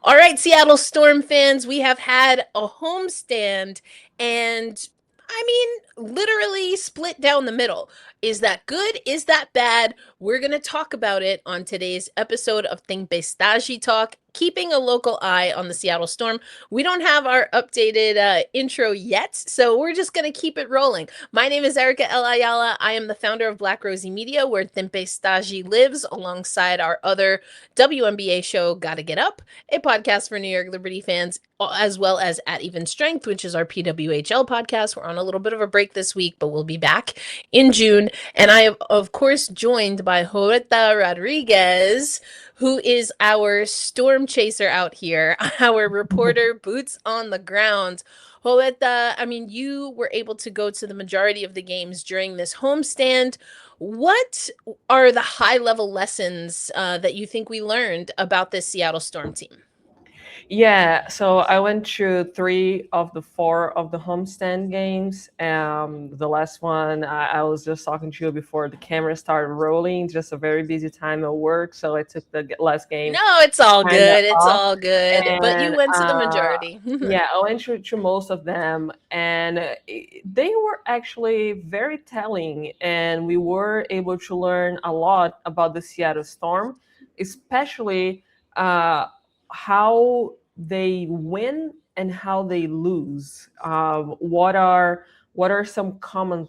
All right, Seattle Storm fans, we have had a homestand and literally split down the middle. Is that good? Is that bad? We're going to talk about it on today's episode of Tempestade Talk, keeping a local eye on the Seattle Storm. We don't have our updated intro yet, so we're just going to keep it rolling. My name is Erica El Ayala. I am the founder of Black Rosie Media, where Tempestade lives alongside our other WNBA show, Gotta Get Up, a podcast for New York Liberty fans, as well as At Even Strength, which is our PWHL podcast. We're on a little bit of a break this week, but we'll be back in June. And I am, of course, joined by Roberta Rodriguez, who is our storm chaser out here, our reporter, boots on the ground. Roberta, you were able to go to the majority of the games during this homestand. What are the high-level lessons that you think we learned about this Seattle Storm team? Yeah, so I went through 3 of the 4 of the homestand games. The last one, I was just talking to you before the camera started rolling. Just a very busy time at work, so I took the last game. No, it's all Kind of good. It's off, all good. But you and went to the majority. yeah, I went through most of them, and they were actually very telling, and we were able to learn a lot about the Seattle Storm, especially how they win and how they lose. What are some common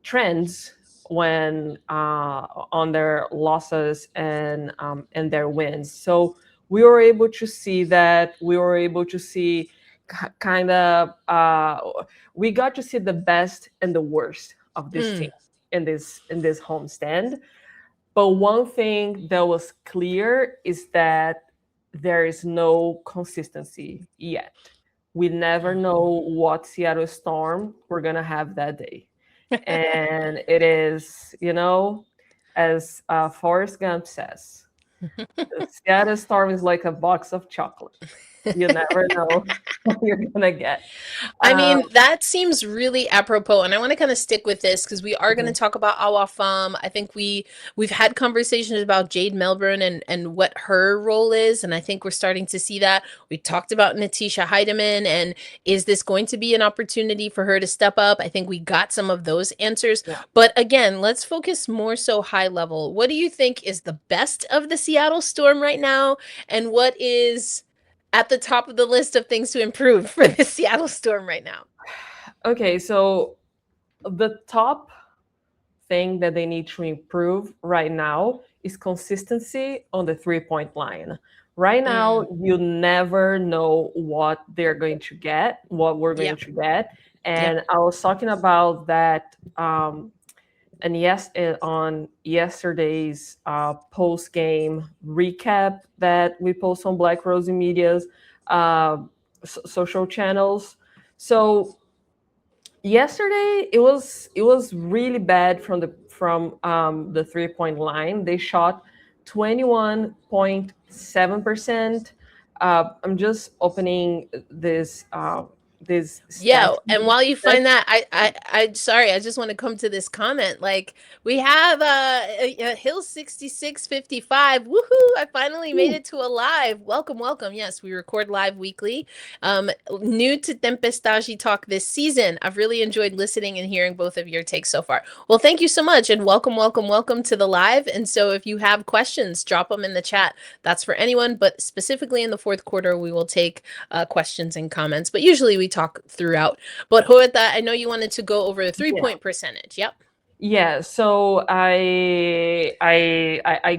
trends when on their losses and their wins? So we were able to see that. We were able to see kind of we got to see the best and the worst of this team in this homestand. But one thing that was clear is that there is no consistency yet. We never know what Seattle Storm we're going to have that day. And it is, as Forrest Gump says, the Seattle Storm is like a box of chocolate. You never know what you're going to get. That seems really apropos, and I want to kind of stick with this because we are going to Mhm. talk about Awa Pham. I think we've had conversations about Jade Melbourne and what her role is, and I think we're starting to see that. We talked about Natisha Heidemann, and is this going to be an opportunity for her to step up? I think we got some of those answers, Yeah. but again, let's focus more so high level. What do you think is the best of the Seattle Storm right now, and what is at the top of the list of things to improve for the Seattle Storm right now? Okay, so the top thing that they need to improve right now is consistency on the 3-point line. Right now, you never know what they're going to get, what we're going Yep. to get. And Yep. I was talking about that and yes, on yesterday's post game recap that we post on Black Rosie Media's social channels. So yesterday it was really bad from the 3-point line. They shot 21.7%. I'm just opening this Yo, stats. and while you find that, I sorry, I just want to come to this comment. Like, we have a Hill 6655. Woohoo! I finally made it to a live. Welcome, welcome. Yes, we record live weekly. New to Tempestade Talk this season. I've really enjoyed listening and hearing both of your takes so far. Well, thank you so much, and welcome, welcome, welcome to the live. And so, if you have questions, drop them in the chat. That's for anyone, but specifically in the fourth quarter, we will take questions and comments. But usually we talk throughout. But Roberta, I know you wanted to go over the 3-point percentage. Yep. Yeah, so I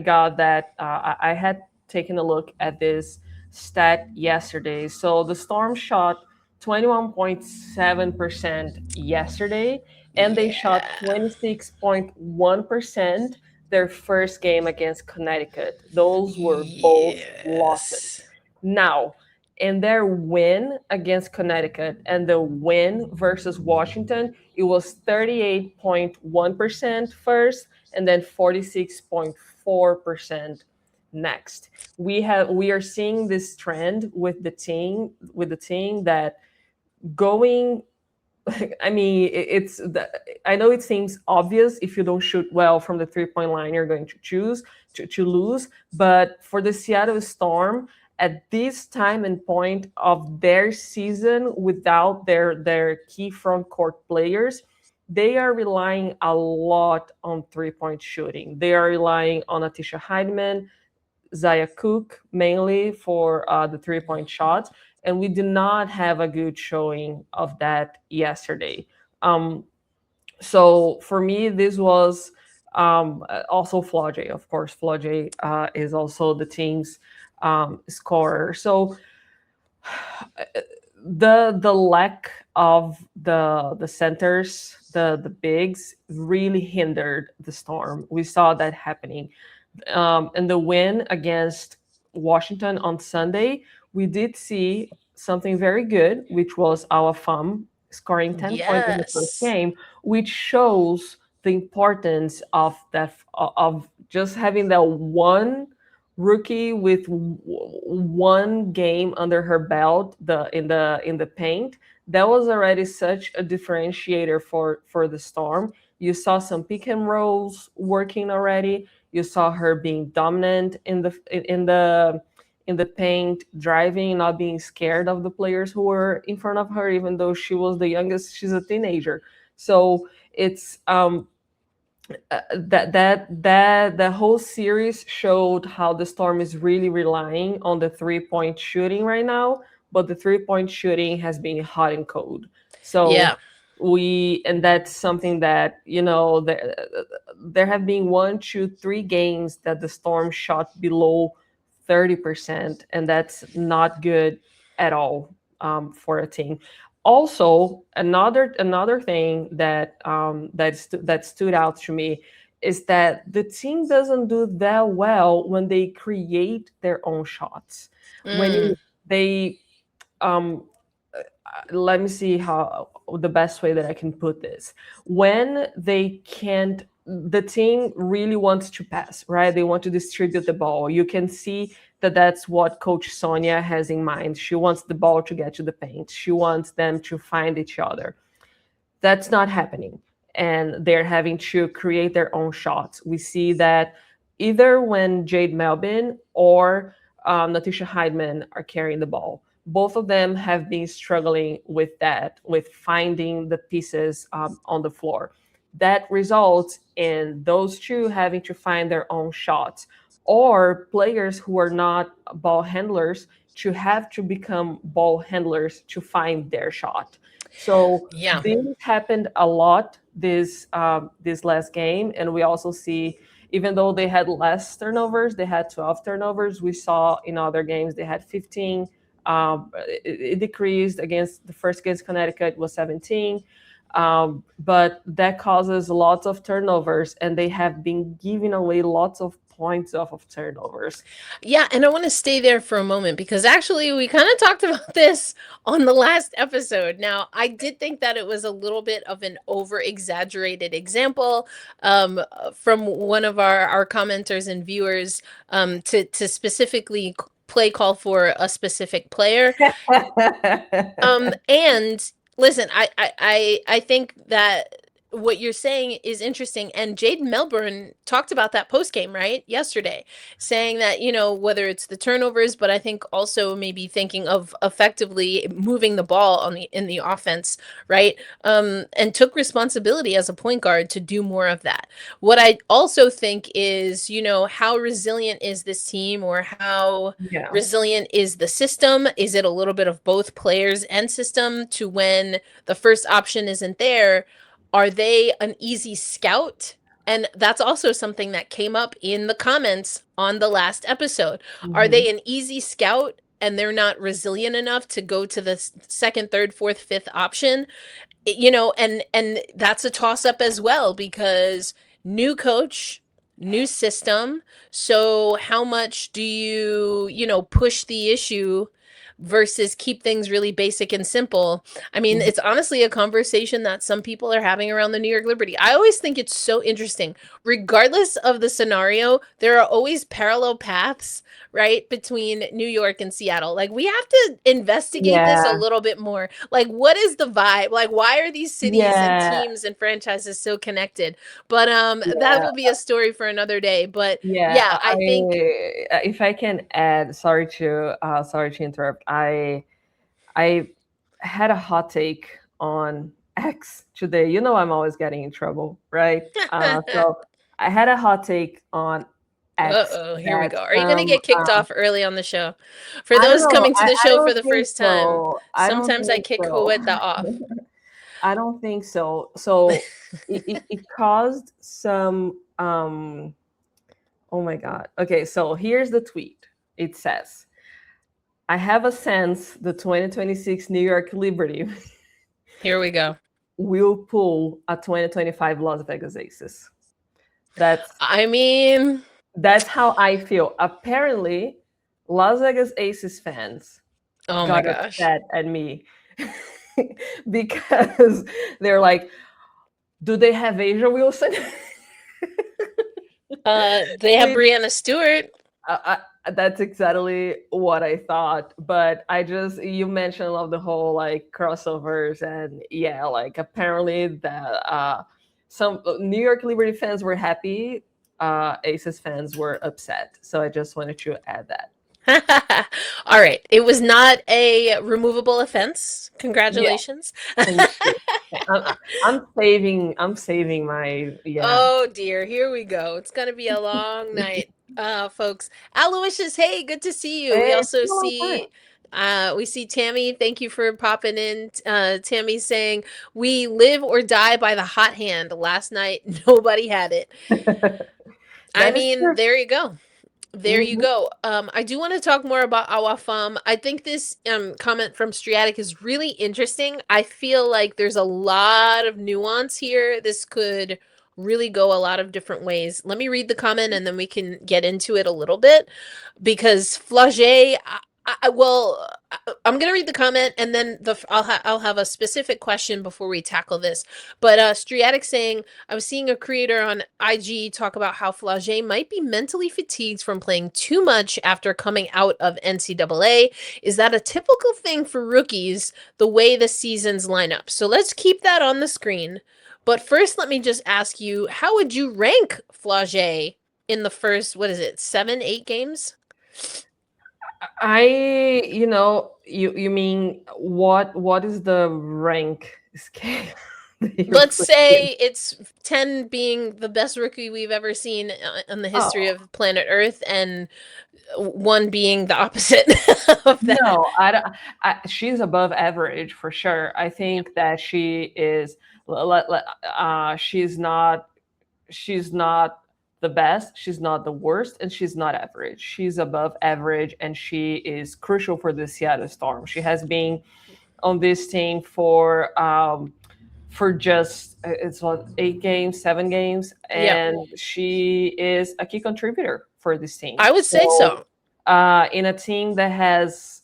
got that. I had taken a look at this stat yesterday. So the Storm shot 21.7% yesterday, and they shot 26.1% their first game against Connecticut. Those were both losses. Yes. Now, in their win against Connecticut and the win versus Washington, it was 38.1% first and then 46.4% next. We are seeing this trend with the team that going I mean, I know it seems obvious if you don't shoot well from the 3-point line, you're going to choose to lose. But for the Seattle Storm, at this time and point of their season, without their key front court players, they are relying a lot on 3-point shooting. They are relying on Atisha Heidemann, Zaya Cook mainly for the 3-point shots, and we did not have a good showing of that yesterday. Um, so for me, this was also Flau'jae. Of course, Flau'jae is also the team's scorer. So the lack of the centers, the bigs, really hindered the Storm. We saw that happening. In the win against Washington on Sunday, we did see something very good, which was our FAM scoring 10 points in the first Yes. game, which shows the importance of that, of just having that one rookie with one game under her belt, in the paint. That was already such a differentiator for the Storm. You saw some pick and rolls working already. You saw her being dominant in the paint, driving, not being scared of the players who were in front of her, even though she was the youngest. She's a teenager. So it's that the whole series showed how the Storm is really relying on the 3-point shooting right now, but the 3-point shooting has been hot and cold. So Yeah. and that's something that, there have been 1, 2, 3 games that the Storm shot below 30%, and that's not good at all, for a team. Also, another thing that stood out to me is that the team doesn't do that well when they create their own shots. When Mm. they let me see how the best way that I can put this. When they can't, the team really wants to pass, right? They want to distribute the ball. You can see that that's what Coach Sonia has in mind. She wants the ball to get to the paint. She wants them to find each other. That's not happening. And they're having to create their own shots. We see that either when Jade Melvin or Natisha Heidemann are carrying the ball. Both of them have been struggling with that, with finding the pieces on the floor. That results in those two having to find their own shots, or players who are not ball handlers to have to become ball handlers to find their shot. So Yeah. this happened a lot this last game, and we also see, even though they had less turnovers, they had 12 turnovers. We saw in other games they had 15. It decreased against the first against Connecticut, it was 17. But that causes lots of turnovers, and they have been giving away lots of points off of turnovers. Yeah, and I want to stay there for a moment because actually we kind of talked about this on the last episode. Now, I did think that it was a little bit of an over exaggerated example from one of our commenters and viewers to specifically play call for a specific player. And listen, I think that what you're saying is interesting. And Jaden Melbourne talked about that post game, right? Yesterday, saying that, whether it's the turnovers, but I think also maybe thinking of effectively moving the ball in the offense, right? And took responsibility as a point guard to do more of that. What I also think is, how resilient is this team, or how Yeah. resilient is the system? Is it a little bit of both players and system to when the first option isn't there? Are they an easy scout? And that's also something that came up in the comments on the last episode. Are Mhm. they an easy scout and they're not resilient enough to go to the second, third, fourth, fifth option? And that's a toss up as well because new coach, new system. So how much do you, push the issue versus keep things really basic and simple. I mean, it's honestly a conversation that some people are having around the New York Liberty. I always think it's so interesting. Regardless of the scenario, there are always parallel paths, right, between New York and Seattle. Like, we have to investigate this a Yeah, little bit more. Like, what is the vibe? Like, why are these cities and yeah, teams and franchises so connected? But that yeah, will be a story for another day. But yeah. yeah, I think If I can add, sorry to interrupt. I had a hot take on X today. You know, I'm always getting in trouble, right? So I had a hot take on X uh-oh, here we that go. Are you going to get kicked off early on the show? For I don't those know. coming to the I show for don't the think first time, so. I don't sometimes I think kick so. Huerta off. I don't think so. So it caused some oh my god. Okay, so here's the tweet. It says, I have a sense the 2026 New York Liberty Here we go. will pull a 2025 Las Vegas Aces. That's I mean, that's how I feel. Apparently, Las Vegas Aces fans oh my got gosh. upset at me because they're like, do they have Asia Wilson? They have Which Brianna Stewart. that's exactly what I thought. But you mentioned of the whole like crossovers, and yeah, like apparently that some New York Liberty fans were happy, Aces fans were upset. So I just wanted to add that. All right. It was not a removable offense. Yeah, Congratulations. thank you. I'm saving my yeah. Oh dear, here we go. It's gonna be a long night, folks. Aloysius, hey, good to see you. We It's also been a long time. we see Tammy. Thank you for popping in. Tammy saying, "We live or die by the hot hand." Last night, nobody had it. I That is mean, true. there you go. There you Mhm. go. I do want to talk more about Awafam. I think this comment from Striatic is really interesting. I feel like there's a lot of nuance here. This could really go a lot of different ways. Let me read the comment and then we can get into it a little bit because Flau'jae, I'm gonna read the comment and then I'll have a specific question before we tackle this. But Striatic saying, I was seeing a creator on IG talk about how Flau'jae might be mentally fatigued from playing too much after coming out of NCAA. Is that a typical thing for rookies, the way the seasons line up? So let's keep that on the screen. But first, let me just ask you, how would you rank Flau'jae in the first, what is it, 7, 8 games? You mean what is the rank scale that you're Let's putting? say it's 10 being the best rookie we've ever seen in the history Oh of planet Earth, and 1 being the opposite of that. no, I don't. She's above average for sure. I think that she is. She's not. She's not the best. She's not the worst, and she's not average. She's above average, and she is crucial for the Seattle Storm. She has been on this team for just it's what 8 games, 7 games, Yep. and she is a key contributor for this team. I would say So so. in a team that has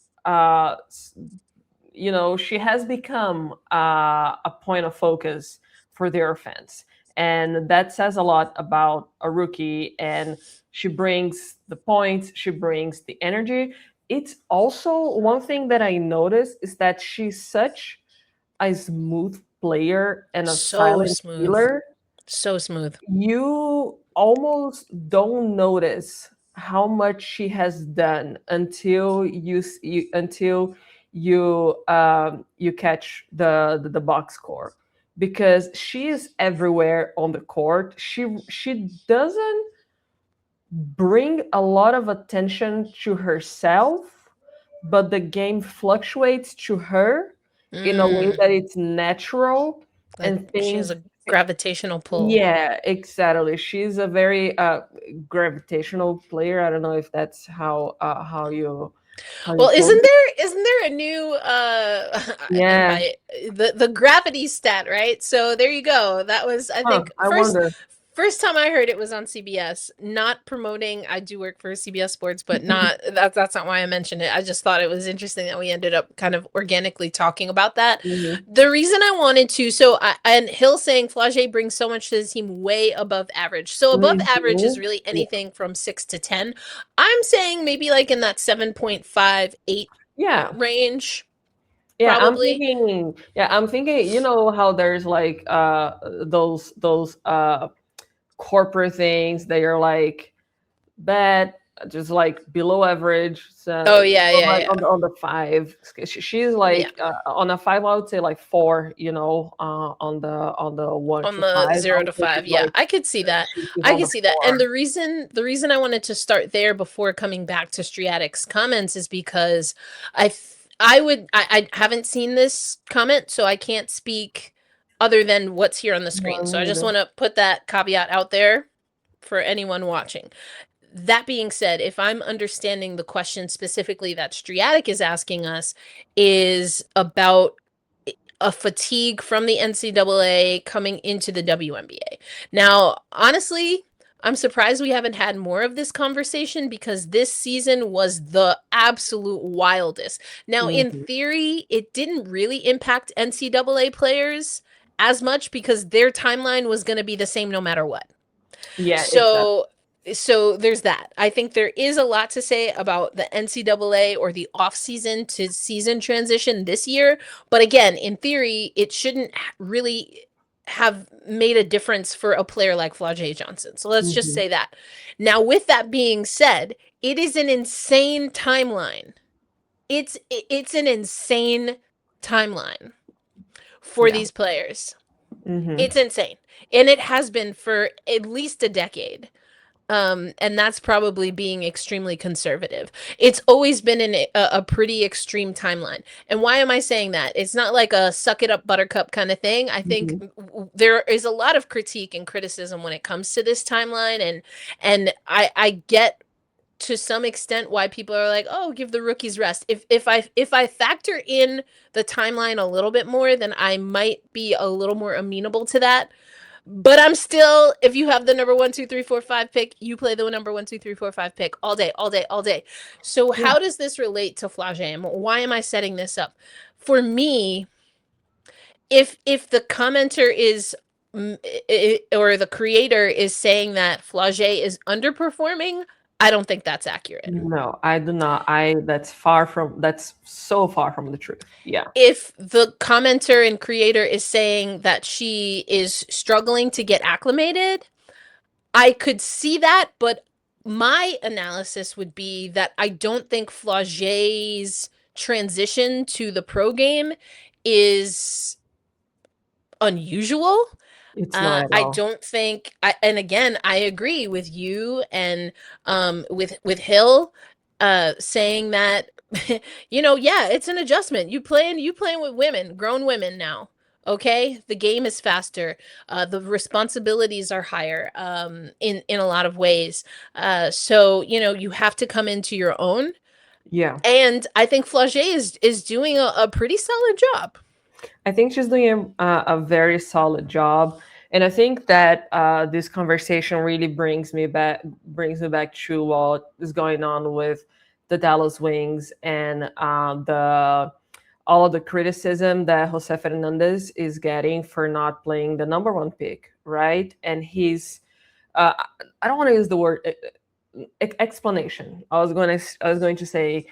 she has become a point of focus for their offense, and that says a lot about a rookie. And she brings the points, she brings the energy. It's also one thing that I noticed is that she's such a smooth player and a So silent smooth. healer. So smooth. You almost don't notice how much she has done until you catch the box score, because she is everywhere on the court. She doesn't bring a lot of attention to herself, but the game fluctuates to her in a way Mm, that it's natural, like and she has things. a gravitational pull. Yeah, exactly. She's a very gravitational player. I don't know if that's how you Well, call it. isn't there a new and Yeah. by the gravity stat, right? So there you go. That was I Huh, think I wonder. First time I heard it was on CBS. Not promoting. I do work for CBS Sports, but not that's not why I mentioned it. I just thought it was interesting that we ended up kind of organically talking about that. Mhm. The reason I wanted to, and Hill saying Flau'jae brings so much to the team way above average. So above average is Mhm. really Yeah. anything from 6 to 10. I'm saying maybe like in that 7.58 Yeah. range, Yeah, probably. I'm thinking, you know how there's like those corporate things, they are like bad, just like below average. Oh So yeah, or yeah, like yeah. on the five. She's Yeah. like on a five, I would say like four, on the one On to the five, I zero would to say she's five, yeah, like I could see that. she's I on could the see that. And four. the reason I wanted to start there before coming back to Striatic's comments is because I haven't seen this comment, so I can't speak other than what's here on the screen. No, So I me just neither. want to put that caveat out there for anyone watching. That being said, if I'm understanding the question specifically that Striatic is asking us, is about a fatigue from the NCAA coming into the WNBA. Now, honestly, I'm surprised we haven't had more of this conversation because this season was the absolute wildest. Now, in Mhm. theory, it didn't really impact NCAA players as much because their timeline was going to be the same no matter what. Yeah, exactly. So there's that. I think there is a lot to say about the NCAA or the off-season to season transition this year, but again, in theory, it shouldn't really have made a difference for a player like Flau'jae Johnson. So let's just Mhm. say that. Now, with that being said, it is an insane timeline. It's an insane timeline for Yeah. these players. Mhm. It's insane. And it has been for at least a decade. And that's probably being extremely conservative. It's always been a pretty extreme timeline. And why am I saying that? It's not like a suck it up buttercup kind of thing. I think Mhm. there is a lot of critique and criticism when it comes to this timeline, and I get to some extent why people are like, "Oh, give the rookies rest." If I factor in the timeline a little bit more, then I might be a little more amenable to that. But I'm still, if you have the number 1, 2, 3, 4, 5 pick, you play the number 1, 2, 3, 4, 5 pick all day, all day, all day. So Yeah. how does this relate to Flau'jae? Why am I setting this up? For me, if the commenter is or the creator is saying that Flau'jae is underperforming, I don't think that's accurate. No, I do not. That's so far from the truth. Yeah. If the commenter and creator is saying that she is struggling to get acclimated, I could see that, but my analysis would be that I don't think Flau'jae's transition to the pro game is unusual. It's not at I all. don't think, and again, I agree with you and with Hill, saying that, yeah, it's an adjustment. You playing with women, grown women now. Okay, the game is faster. The responsibilities are higher. In a lot of ways. So you have to come into your own. Yeah. And I think Flau'jae is doing a pretty solid job. I think she's doing a very solid job, and I think that this conversation really brings me back to what is going on with the Dallas Wings and the all of the criticism that Jose Fernandez is getting for not playing the number one pick, right? And he's uh, I don't want to use the word explanation. I was going to say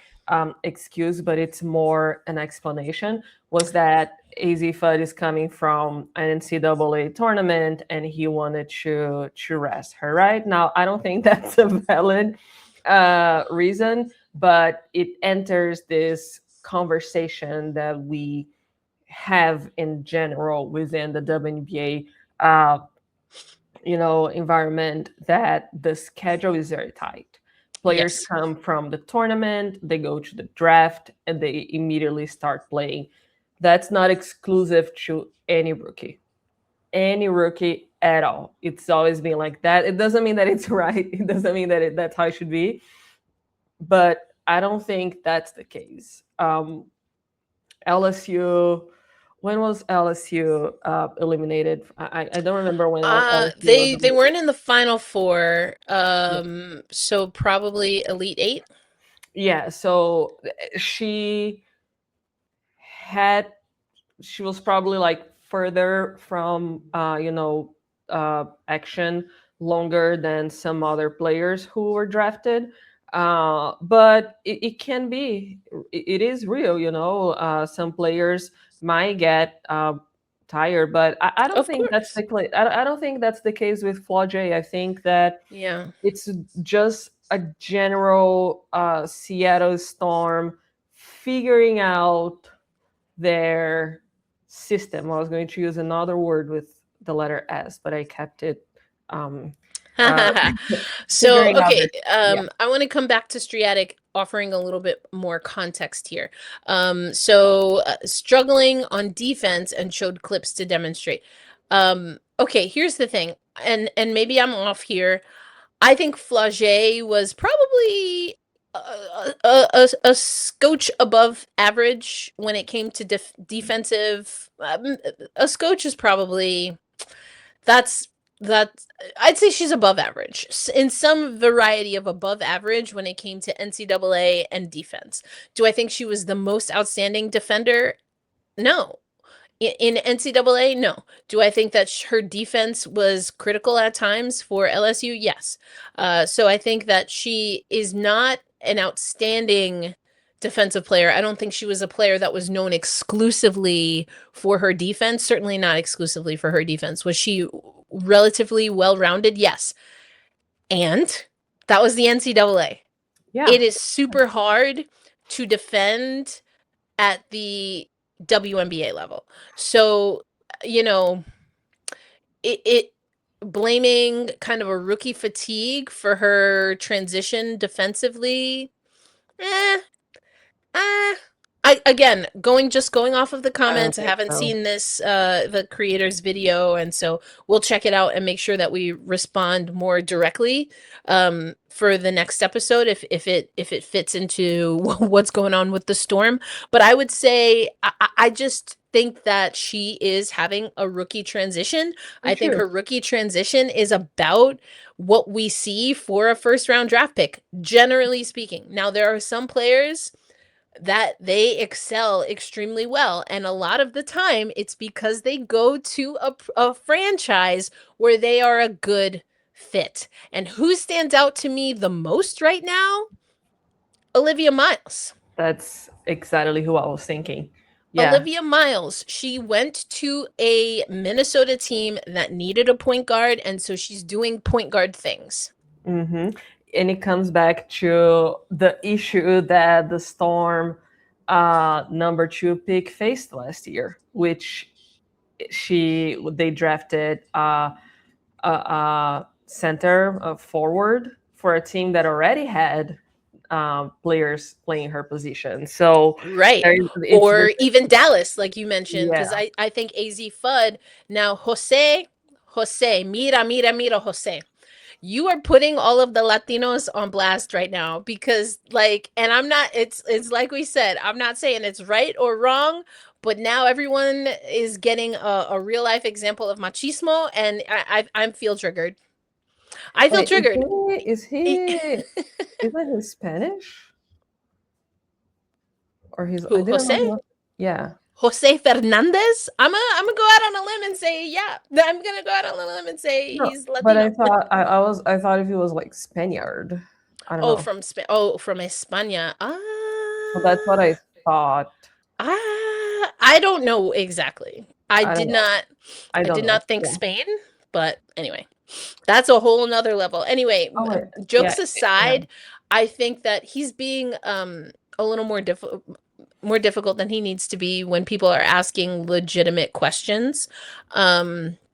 excuse, but it's more an explanation. Was that AZ Fudd is coming from an NCAA tournament and he wanted to rest her. Right now, I don't think that's a valid reason, but it enters this conversation that we have in general within the WNBA environment, that the schedule is very tight. Players Yes. come from the tournament, they go to the draft, and they immediately start playing. That's not exclusive to any rookie at all. It's always been like that. It doesn't mean that it's right. It doesn't mean that that's how it should be. But I don't think that's the case. LSU When was LSU eliminated? I don't remember when LSU was They weren't eliminated. in the Final Four. Yeah. So probably Elite Eight. Yeah, so she had she was probably like further from action longer than some other players who were drafted, but it can be, it is real, some players might get tired, but I don't Of think that's course. the I don't think that's the case with Flau'jae. I think that Yeah. it's just a general Seattle Storm figuring out their system. I was going to use another word with the letter S, but I kept it. Um, uh, So, figuring out okay, their, yeah, I want to come back to Striatic, offering a little bit more context here. Struggling on defense and showed clips to demonstrate. Okay, here's the thing, and maybe I'm off here. I think Flau'jae was probably a scotch above average when it came to defensive. A scotch is probably that's that I'd say she's above average in some variety of above average when it came to NCAA and defense. Do I think she was the most outstanding defender? No. In NCAA, no. Do I think that her defense was critical at times for LSU? Yes. So I think that she is not an outstanding defensive player. I don't think she was a player that was known exclusively for her defense, certainly not exclusively for her defense. Was she relatively well-rounded? Yes. And that was the NCAA. yeah, It is super hard to defend at the WNBA level. So, you know, it blaming kind of a rookie fatigue for her transition defensively, eh, uh, I again going off of the I don't comments. I think haven't so. seen this the creator's video, and so we'll check it out and make sure that we respond more directly for the next episode if it fits into what's going on with the storm. But I would say I just think that she is having a rookie transition. For I think sure. her rookie transition is about what we see for a first round draft pick, generally speaking. Now there are some players that they excel extremely well. And a lot of the time, it's because they go to a franchise where they are a good fit. And who stands out to me the most right now? Olivia Miles. That's exactly who I was thinking. Yeah. Olivia Miles, she went to a Minnesota team that needed a point guard, and so she's doing point guard things. hmm And it comes back to the issue that the Storm number 2 pick faced last year, which they drafted a center, a forward for a team that already had players playing her position. So Right. it's Or even Dallas, like you mentioned, because yeah, I think AZ Fudd, now Jose, mira, Jose. You are putting all of the Latinos on blast right now because like, and I'm not, it's like we said, I'm not saying it's right or wrong, but now everyone is getting a real life example of machismo, and I feel triggered. I feel wait, triggered. isn't he Spanish, or he's, I Who, didn't know Jose? he was, yeah. Jose Fernandez? I'm gonna go out on a limb and say yeah. I'm gonna go out on a limb and say No, he's but Latino. I thought if he was like Spaniard. I don't Oh, know. from Spain. Oh, from España. Well, that's what I thought. I don't know exactly. I I don't did know. not. I I don't did know. not think Yeah. Spain, but anyway, that's a whole nother level. Anyway, Oh wait. Yeah. jokes Yeah. aside, I think that he's being a little more difficult than he needs to be when people are asking legitimate questions,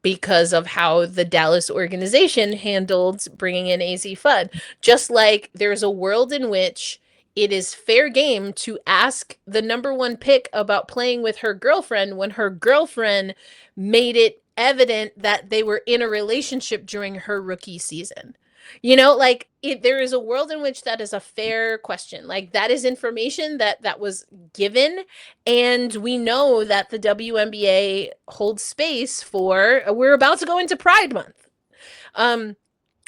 because of how the Dallas organization handled bringing in AZ Fudd. Just like there's a world in which it is fair game to ask the number one pick about playing with her girlfriend when her girlfriend made it evident that they were in a relationship during her rookie season. Like there is a world in which that is a fair question. Like that is information that was given, and we know that the WNBA holds space for. We're about to go into Pride Month. Um,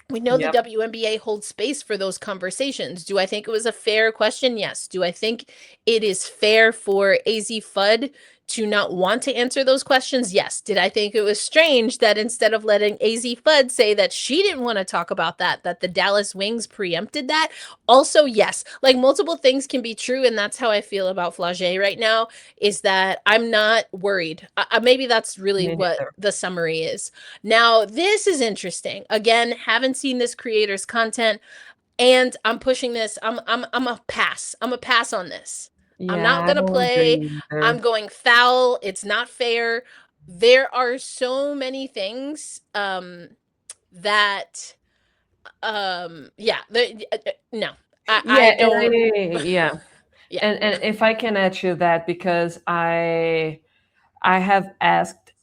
we know the Yep. WNBA holds space for those conversations. Do I think it was a fair question? Yes. Do I think it is fair for AZ Fudd to not want to answer those questions? Yes. Did I think it was strange that instead of letting AZ Fudd say that she didn't want to talk about that the Dallas Wings preempted that? Also, yes. Like multiple things can be true, and that's how I feel about Flau'jae right now. Is that I'm not worried. Maybe that's really Me what neither. the summary is. Now, this is interesting. Again, haven't seen this creator's content, and I'm pushing this. I'm a pass. I'm a pass on this. I'm not Yeah, I gonna don't play. agree I'm either. going foul. It's not fair. There are so many things that yeah, no. I Yeah, and don't yeah, yeah. and if I can add to that, because I have asked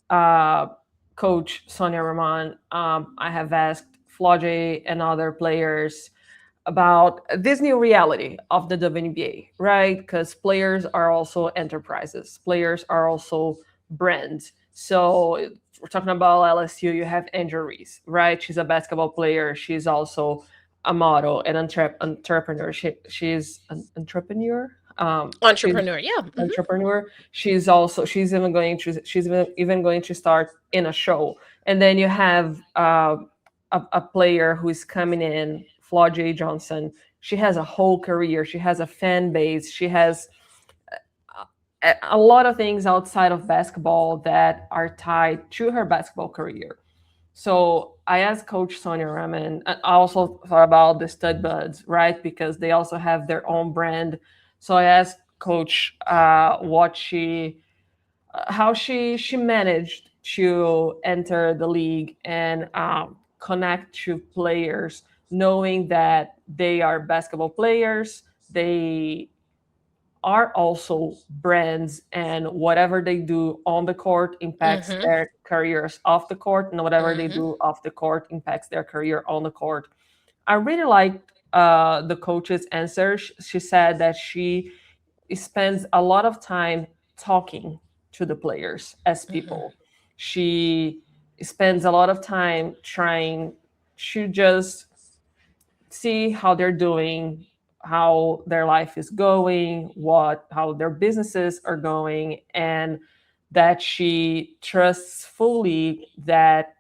Coach Sonia Raman, I have asked Flau'jae and other players about this new reality of the WNBA, right? Because players are also enterprises, players are also brands. So we're talking about LSU, you have injuries, right? She's a basketball player. She's also a model, an entrepreneur. She's an entrepreneur. She's Entrepreneur, yeah. entrepreneur. She's even going to start in a show, and then you have a player who is coming in, Flau'jae Johnson. She has a whole career. She has a fan base. She has a lot of things outside of basketball that are tied to her basketball career. So I asked Coach Sonia Raman, and I also thought about the Stud Buds, right? Because they also have their own brand. So I asked Coach how she managed to enter the league and connect to players, knowing that they are basketball players. They are also brands, and whatever they do on the court impacts Mm-hmm. their careers off the court, and whatever they Mm-hmm. do off the court impacts their career on the court. I really liked the coach's answer. She said that she spends a lot of time talking to the players as Mm-hmm. people. She spends a lot of time trying to just see how they're doing, how their life is going, what how their businesses are going, and that she trusts fully that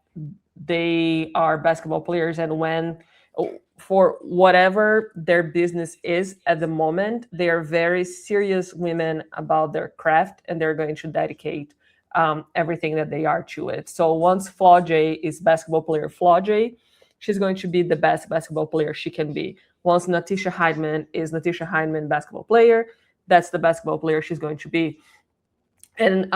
they are basketball players, and when for whatever their business is at the moment, they are very serious women about their craft, and they're going to dedicate everything that they are to it. So once Flau'jae is basketball player Flau'jae, she's going to be the best basketball player she can be. Once Natisha Heidman is Natisha Heidman basketball player, that's the basketball player she's going to be. And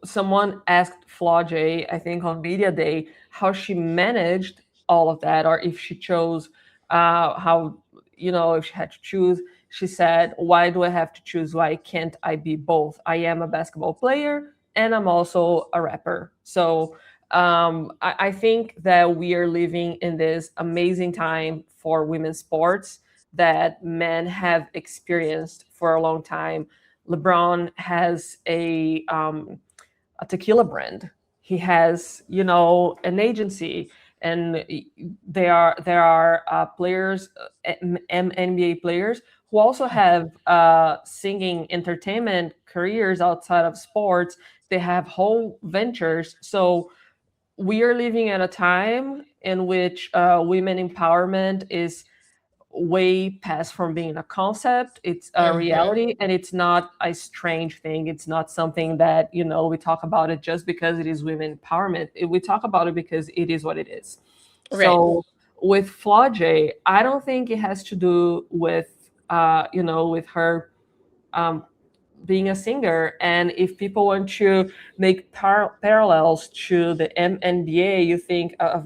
someone asked Flau'jae, I think on media day, how she managed all of that, or if she chose how if she had to choose. She said, "Why do I have to choose? Why can't I be both? I am a basketball player and I'm also a rapper." So I think that we are living in this amazing time for women's sports that men have experienced for a long time. LeBron has a tequila brand. He has, an agency, and there are players, NBA players who also have singing entertainment careers outside of sports. They have whole ventures. So we are living at a time in which women empowerment is way past from being a concept. It's a Mm-hmm. reality, and it's not a strange thing. It's not something that we talk about it just because it is women empowerment. We talk about it because it is what it is. Right. So with Flau'jae, I don't think it has to do with with her um, being a singer. And if people want to make parallels to the NBA, you think of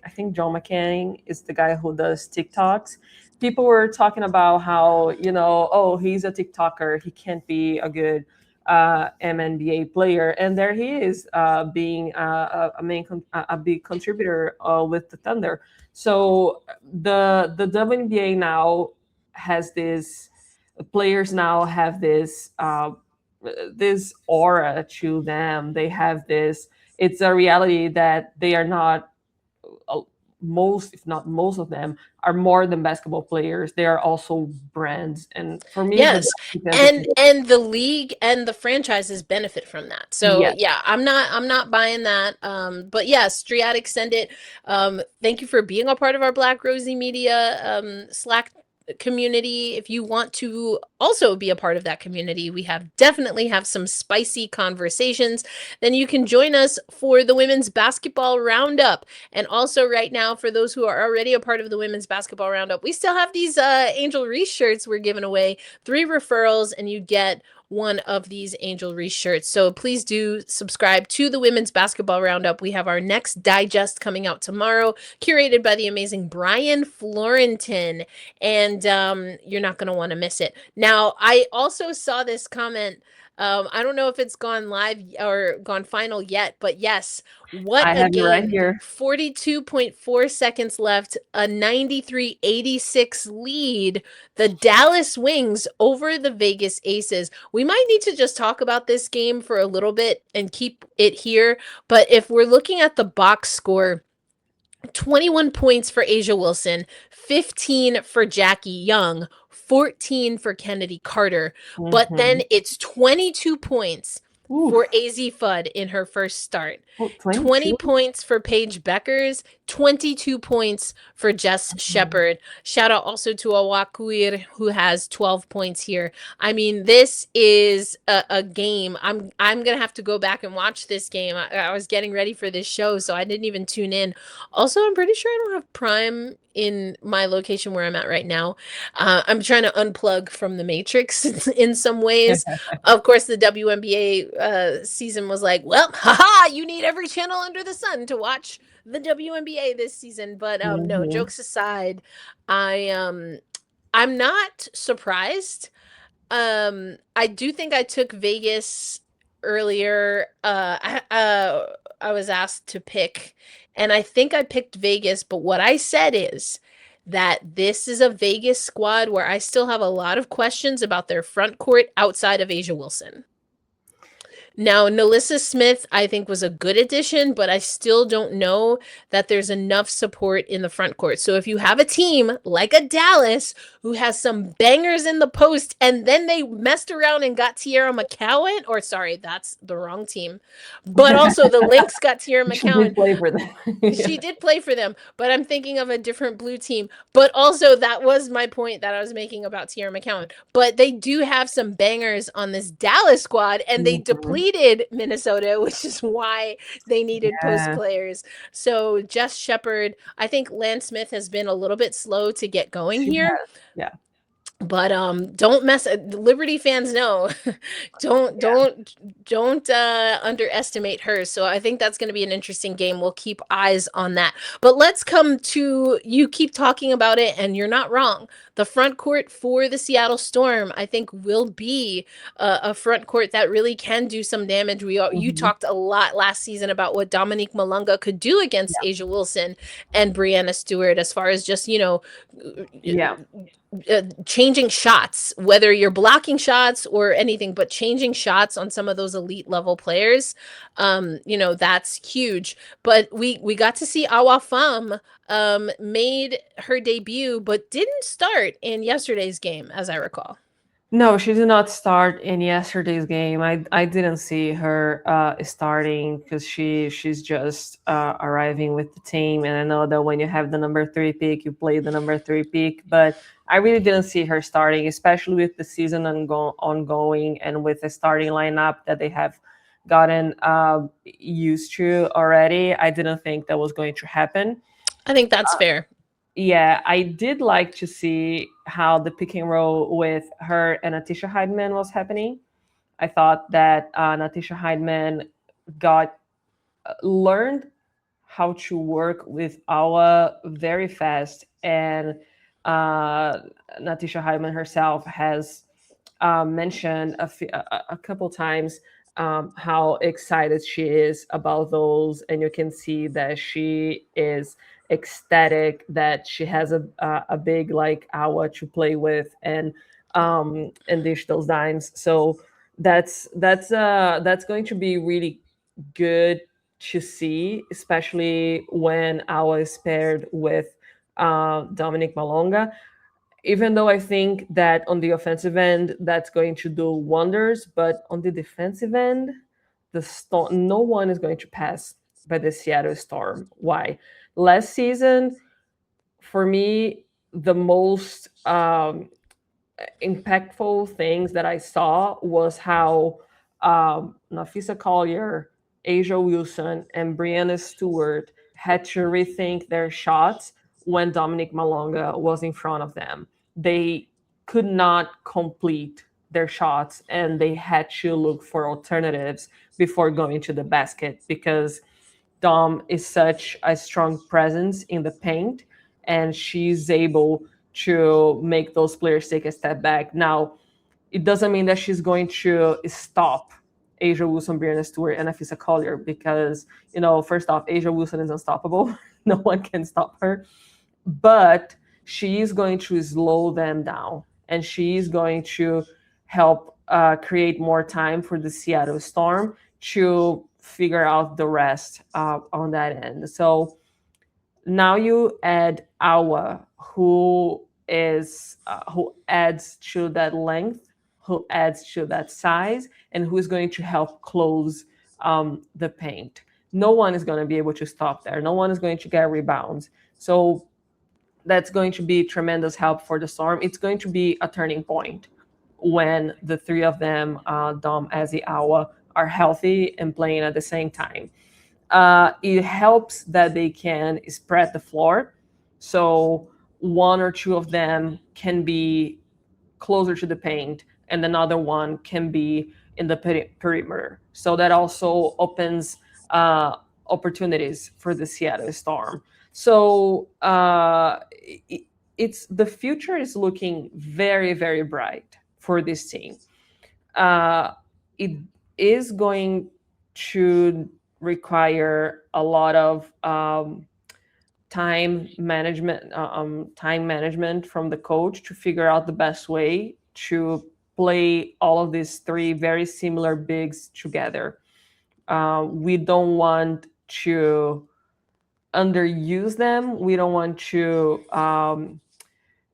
I think John McCann is the guy who does TikToks. People were talking about how, oh, he's a TikToker, he can't be a good NBA player, and there he is, being a big contributor with the Thunder. So the WNBA now has this, players now have this aura to them. They have this, it's a reality that they are not, uh, most, if not most of them, are more than basketball players. They are also brands, and for me the Yes. identity. And the league and the franchises benefit from that. So Yes, yeah, I'm not buying that. But yes, Striatic, send it. Thank you for being a part of our Black Rosie Media Slack community. If you want to also be a part of that community, we have definitely have some spicy conversations. Then you can join us for the women's basketball roundup. And also right now, for those who are already a part of the women's basketball roundup, we still have these Angel Reese shirts we're giving away. 3 referrals and you get one of these Angel Reese shirts. So please do subscribe to the Women's Basketball Roundup. We have our next digest coming out tomorrow, curated by the amazing Brian Florentin, and you're not going to want to miss it. Now, I also saw this comment. I don't know if it's gone live or gone final yet, but yes, what I a have you right game. here. 42.4 seconds left, a 93-86 lead. The Dallas Wings over the Vegas Aces. We might need to just talk about this game for a little bit and keep it here. But if we're looking at the box score, 21 points for Asia Wilson, 15 for Jackie Young, 14 for Kennedy Carter. But then it's 22 points for AZ Fudd in her first start. 20 points for Paige Beckers, 22 points for Jess Shepard. Shout out also to Awakuir, who has 12 points here. I mean, this is a game. I'm gonna have to go back and watch this game. I was getting ready for this show, so I didn't even tune in. Also, I'm pretty sure I don't have Prime in my location where I'm at right now. I'm trying to unplug from the Matrix in some ways. Of course, the WNBA season was like, well, haha, you need every channel under the sun to watch the WNBA this season. But no, jokes aside, I'm not surprised. I do think I took Vegas earlier. I was asked to pick, and I think I picked Vegas, but what I said is that this is a Vegas squad where I still have a lot of questions about their front court outside of Asia Wilson. Now, Nalissa Smith, I think, was a good addition, but I still don't know that there's enough support in the front court. So if you have a team like a Dallas who has some bangers in the post, and then they messed around and got Tierra McCowan, or sorry, that's the wrong team, but also the Lynx got Tierra McCowan. She did play for them. She did play for them, but I'm thinking of a different blue team. But also, that was my point that I was making about Tierra McCowan. But they do have some bangers on this Dallas squad, and they depleted Minnesota, which is why they needed post players. So Jess Shepard, I think Lance Smith has been a little bit slow to get going here. Yeah. But don't mess. Liberty fans know, don't underestimate her. So I think that's going to be an interesting game. We'll keep eyes on that. But let's come to, you keep talking about it, and you're not wrong. The front court for the Seattle Storm, I think, will be a front court that really can do some damage. You talked a lot last season about what Dominique Malunga could do against Asia Wilson and Brianna Stewart, as far as just changing shots, whether you're blocking shots or anything, but changing shots on some of those elite level players, that's huge. But we got to see Awa Pham made her debut, but didn't start in yesterday's game, as I recall. No, she did not start in yesterday's game. I didn't see her starting because she's just arriving with the team. And I know that when you have the number 3 pick, you play the number 3 pick. But I really didn't see her starting, especially with the season ongoing and with the starting lineup that they have gotten used to already. I didn't think that was going to happen. I think that's fair. Yeah, I did like to see how the pick and roll with her and Natisha Heidman was happening. I thought that Natisha Heidman learned how to work with Awa very fast, and Natisha Heidman herself has mentioned a couple times how excited she is about those, and you can see that she is ecstatic that she has a big like hour to play with and dish those dimes. So that's going to be really good to see, especially when Awa is paired with Dominic Malonga. Even though I think that on the offensive end, that's going to do wonders, but on the defensive end, no one is going to pass by the Seattle Storm. Why? Last season, for me, the most impactful things that I saw was how Nafisa Collier, Asia Wilson, and Brianna Stewart had to rethink their shots when Dominic Malonga was in front of them. They could not complete their shots and they had to look for alternatives before going to the basket because Dom is such a strong presence in the paint, and she's able to make those players take a step back. Now, it doesn't mean that she's going to stop Asia Wilson, Brianna Stewart, and Afisa Collier because, first off, Asia Wilson is unstoppable. No one can stop her. But she is going to slow them down, and she is going to help create more time for the Seattle Storm to figure out the rest on that end. So now you add Awa, who adds to that length, who adds to that size, and who is going to help close the paint. No one is going to be able to stop there. No one is going to get rebounds. So that's going to be tremendous help for the Storm. It's going to be a turning point when the three of them, Dom, Azzi, Awa, are healthy and playing at the same time. It helps that they can spread the floor. So one or two of them can be closer to the paint, and another one can be in the perimeter. So that also opens opportunities for the Seattle Storm. So it's the future is looking very, very bright for this team. It is going to require a lot of time management from the coach to figure out the best way to play all of these three very similar bigs together. We don't want to underuse them. We don't want to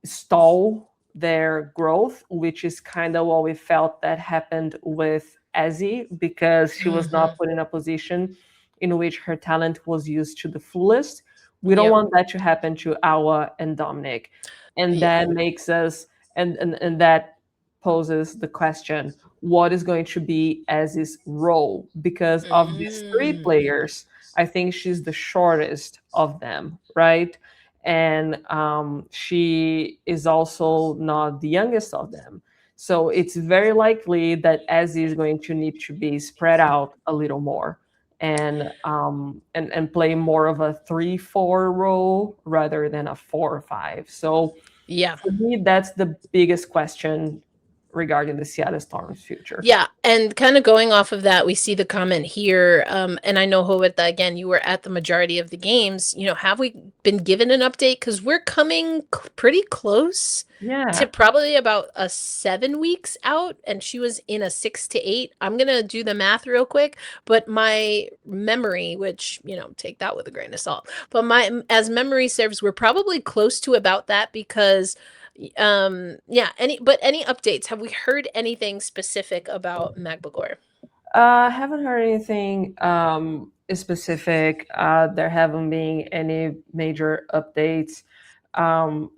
stall their growth, which is kind of what we felt that happened with Azzi because she was not put in a position in which her talent was used to the fullest. We don't want that to happen to Awa and Dominic. And that makes us, and that poses the question, what is going to be Azzi's role? Because of these three players, I think she's the shortest of them, right? And she is also not the youngest of them. So it's very likely that Azzi is going to need to be spread out a little more and play more of a 3-4 role rather than a 4-5. So for me, that's the biggest question regarding the Seattle Storm's future. Yeah, and kind of going off of that, we see the comment here, and I know, Roberta, again, you were at the majority of the games. Have we been given an update? Because we're coming pretty close to probably about 7 weeks out, and she was in a 6 to 8. I'm going to do the math real quick, but my memory, which, take that with a grain of salt, but as memory serves, we're probably close to about that because any updates? Have we heard anything specific about Magbagor? I haven't heard anything specific. There haven't been any major updates.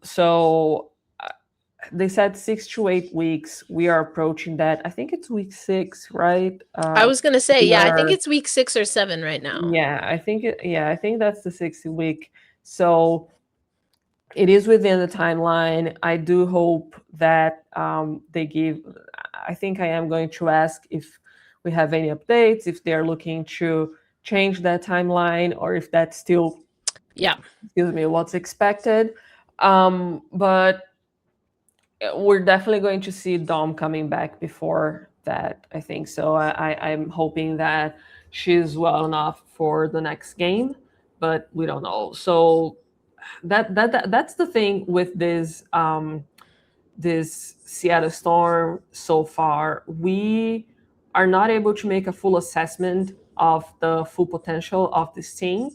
So they said 6 to 8 weeks. We are approaching that. I think it's week 6, right? I was gonna say, I think it's week 6 or 7 right now. Yeah, I think that's the 6th week. So it is within the timeline. I do hope that they give. I think I am going to ask if we have any updates, if they're looking to change that timeline, or if that's still, what's expected. But we're definitely going to see Dom coming back before that, I think. So I'm hoping that she's well enough for the next game, but we don't know. So That's the thing with this Seattle Storm so far. We are not able to make a full assessment of the full potential of this team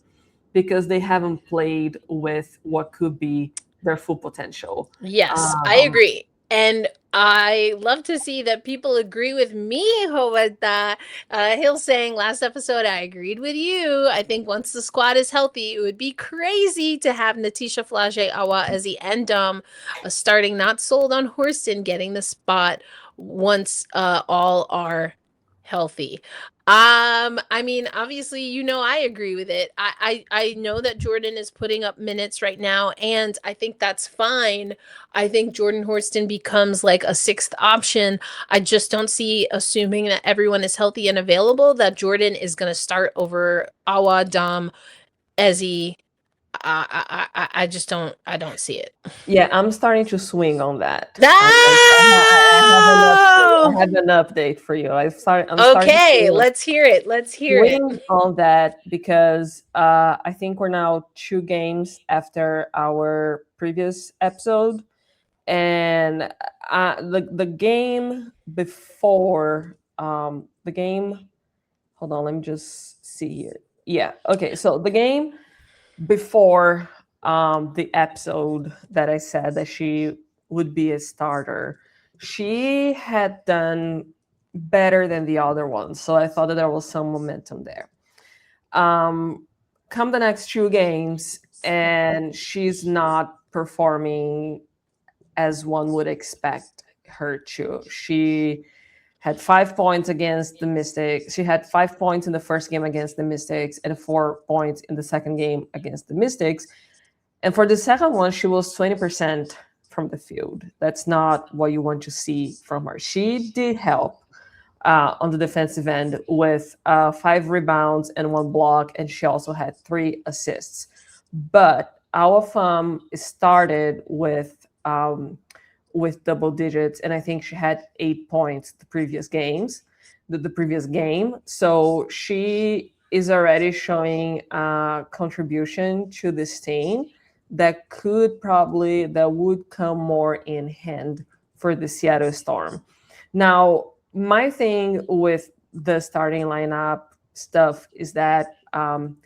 because they haven't played with what could be their full potential. Yes, I Um, agree. And I love to see that people agree with me, Roberta. Hill saying last episode, I agreed with you. I think once the squad is healthy, it would be crazy to have Natisha Flau'jae, Awa, Azzi, and starting not sold on Horston getting the spot once all are healthy. I mean, obviously, I agree with it. I know that Jordan is putting up minutes right now, and I think that's fine. I think Jordan Horston becomes like a sixth option. I just don't see, assuming that everyone is healthy and available, that Jordan is going to start over Awa, Dom, Ezzy. I just don't. I don't see it. yeah, I'm starting to swing on that. No! I have an update for you. I'm starting Okay, to let's hear it. Let's hear it. swing on that because I think we're now 2 games after our previous episode, and the game before the game. Hold on, let me just see here. Yeah, okay. So the game before the episode that I said that she would be a starter, she had done better than the other ones. So I thought that there was some momentum there. Um, Come the next 2 games, and she's not performing as one would expect her to. She had 5 points against the Mystics. She had 5 points in the first game against the Mystics and 4 points in the second game against the Mystics. And for the second one, she was 20% from the field. That's not what you want to see from her. She did help on the defensive end with 5 rebounds and 1 block, and she also had 3 assists. But our fam started with double digits, and I think she had 8 points the previous previous game. So she is already showing a contribution to this team that would come more in hand for the Seattle Storm. Now, my thing with the starting lineup stuff is that I'm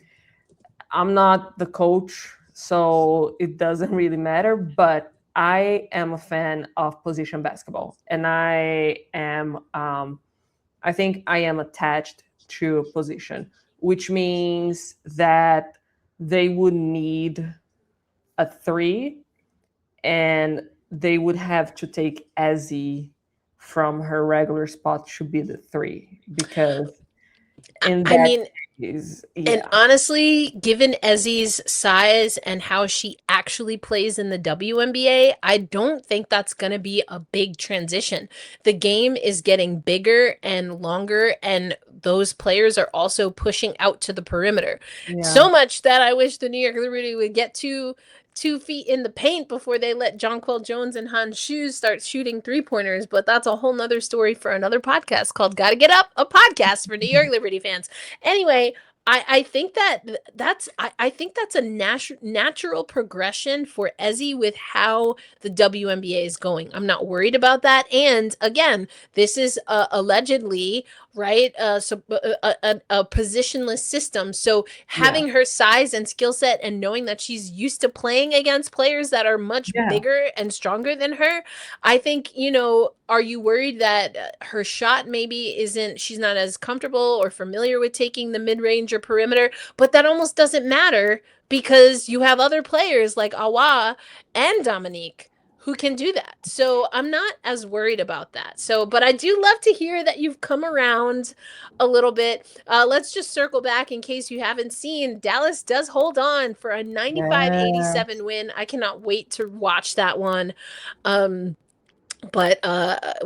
not the coach, so it doesn't really matter, but I am a fan of position basketball, and I think I am attached to a position, which means that they would need a 3, and they would have to take Azzi from her regular spot to be the 3, because in I that mean, case, and yeah, honestly, given Ezzy's size and how she actually plays in the WNBA, I don't think that's going to be a big transition. The game is getting bigger and longer, and those players are also pushing out to the perimeter. yeah, So much that I wish the New York Liberty would get 2 feet in the paint before they let Jonquel Jones and Hans Shoes start shooting 3-pointers. But that's a whole nother story for another podcast called Gotta Get Up, a podcast for New York Liberty fans. Anyway, I think I think that's a natural progression for Ezzy with how the WNBA is going. I'm not worried about that. And again, this is allegedly right a positionless system. So yeah, having her size and skill set and knowing that she's used to playing against players that are much yeah. bigger and stronger than her, I think, are you worried that her shot maybe isn't, she's not as comfortable or familiar with taking the mid-range or perimeter? But that almost doesn't matter because you have other players like Awa and Dominique who can do that. So I'm not as worried about that. So, but I do love to hear that you've come around a little bit. Let's just circle back in case you haven't seen. Dallas does hold on for a 95-87 win. I cannot wait to watch that one. But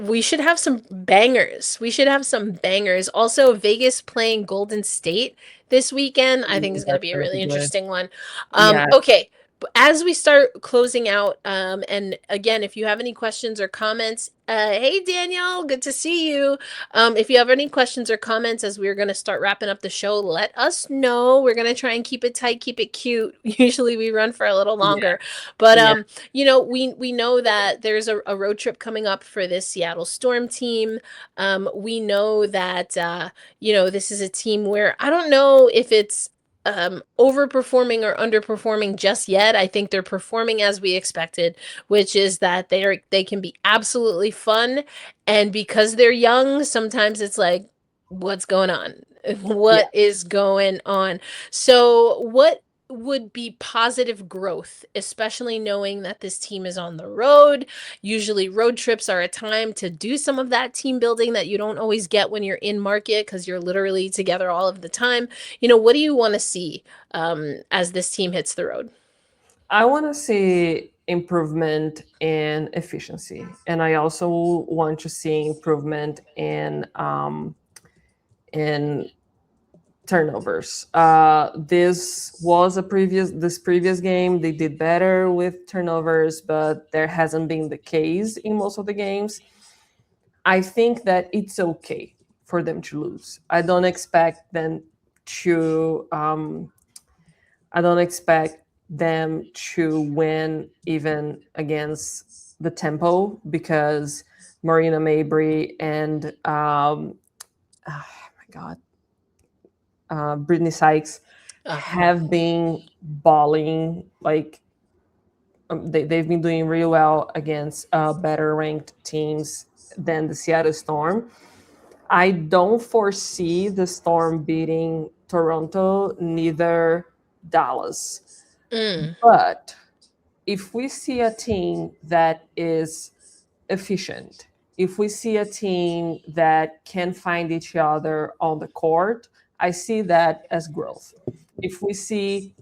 we should have some bangers. We should have some bangers. Also, Vegas playing Golden State this weekend, I think is going to That's be a gonna be really good. interesting one. Yeah, Okay, as we start closing out, and again, if you have any questions or comments, hey Daniel, good to see you. If you have any questions or comments as we're going to start wrapping up the show, let us know. We're going to try and keep it tight, keep it cute. Usually we run for a little Yeah, longer, but yeah. we know that there's a road trip coming up for this Seattle Storm team. We know that this is a team where I don't know if it's overperforming or underperforming just yet. I think they're performing as we expected, which is that they can be absolutely fun, and because they're young, sometimes it's like, what's going on? Yeah. What is going on? So, what would be positive growth, especially knowing that this team is on the road? Usually, road trips are a time to do some of that team building that you don't always get when you're in market because you're literally together all of the time. What do you want to see as this team hits the road? I want to see improvement in efficiency, and I also want to see improvement in turnovers. This previous game they did better with turnovers, but there hasn't been the case in most of the games. I think that it's okay for them to lose. To. I don't expect them to win even against the tempo because Marina Mabry and oh my god, Brittany Sykes Uh-huh. have been balling like they've been doing really well against better ranked teams than the Seattle Storm. I don't foresee the Storm beating Toronto, neither Dallas. Mm. But if we see a team that is efficient, if we see a team that can find each other on the court, I see that as growth. If we see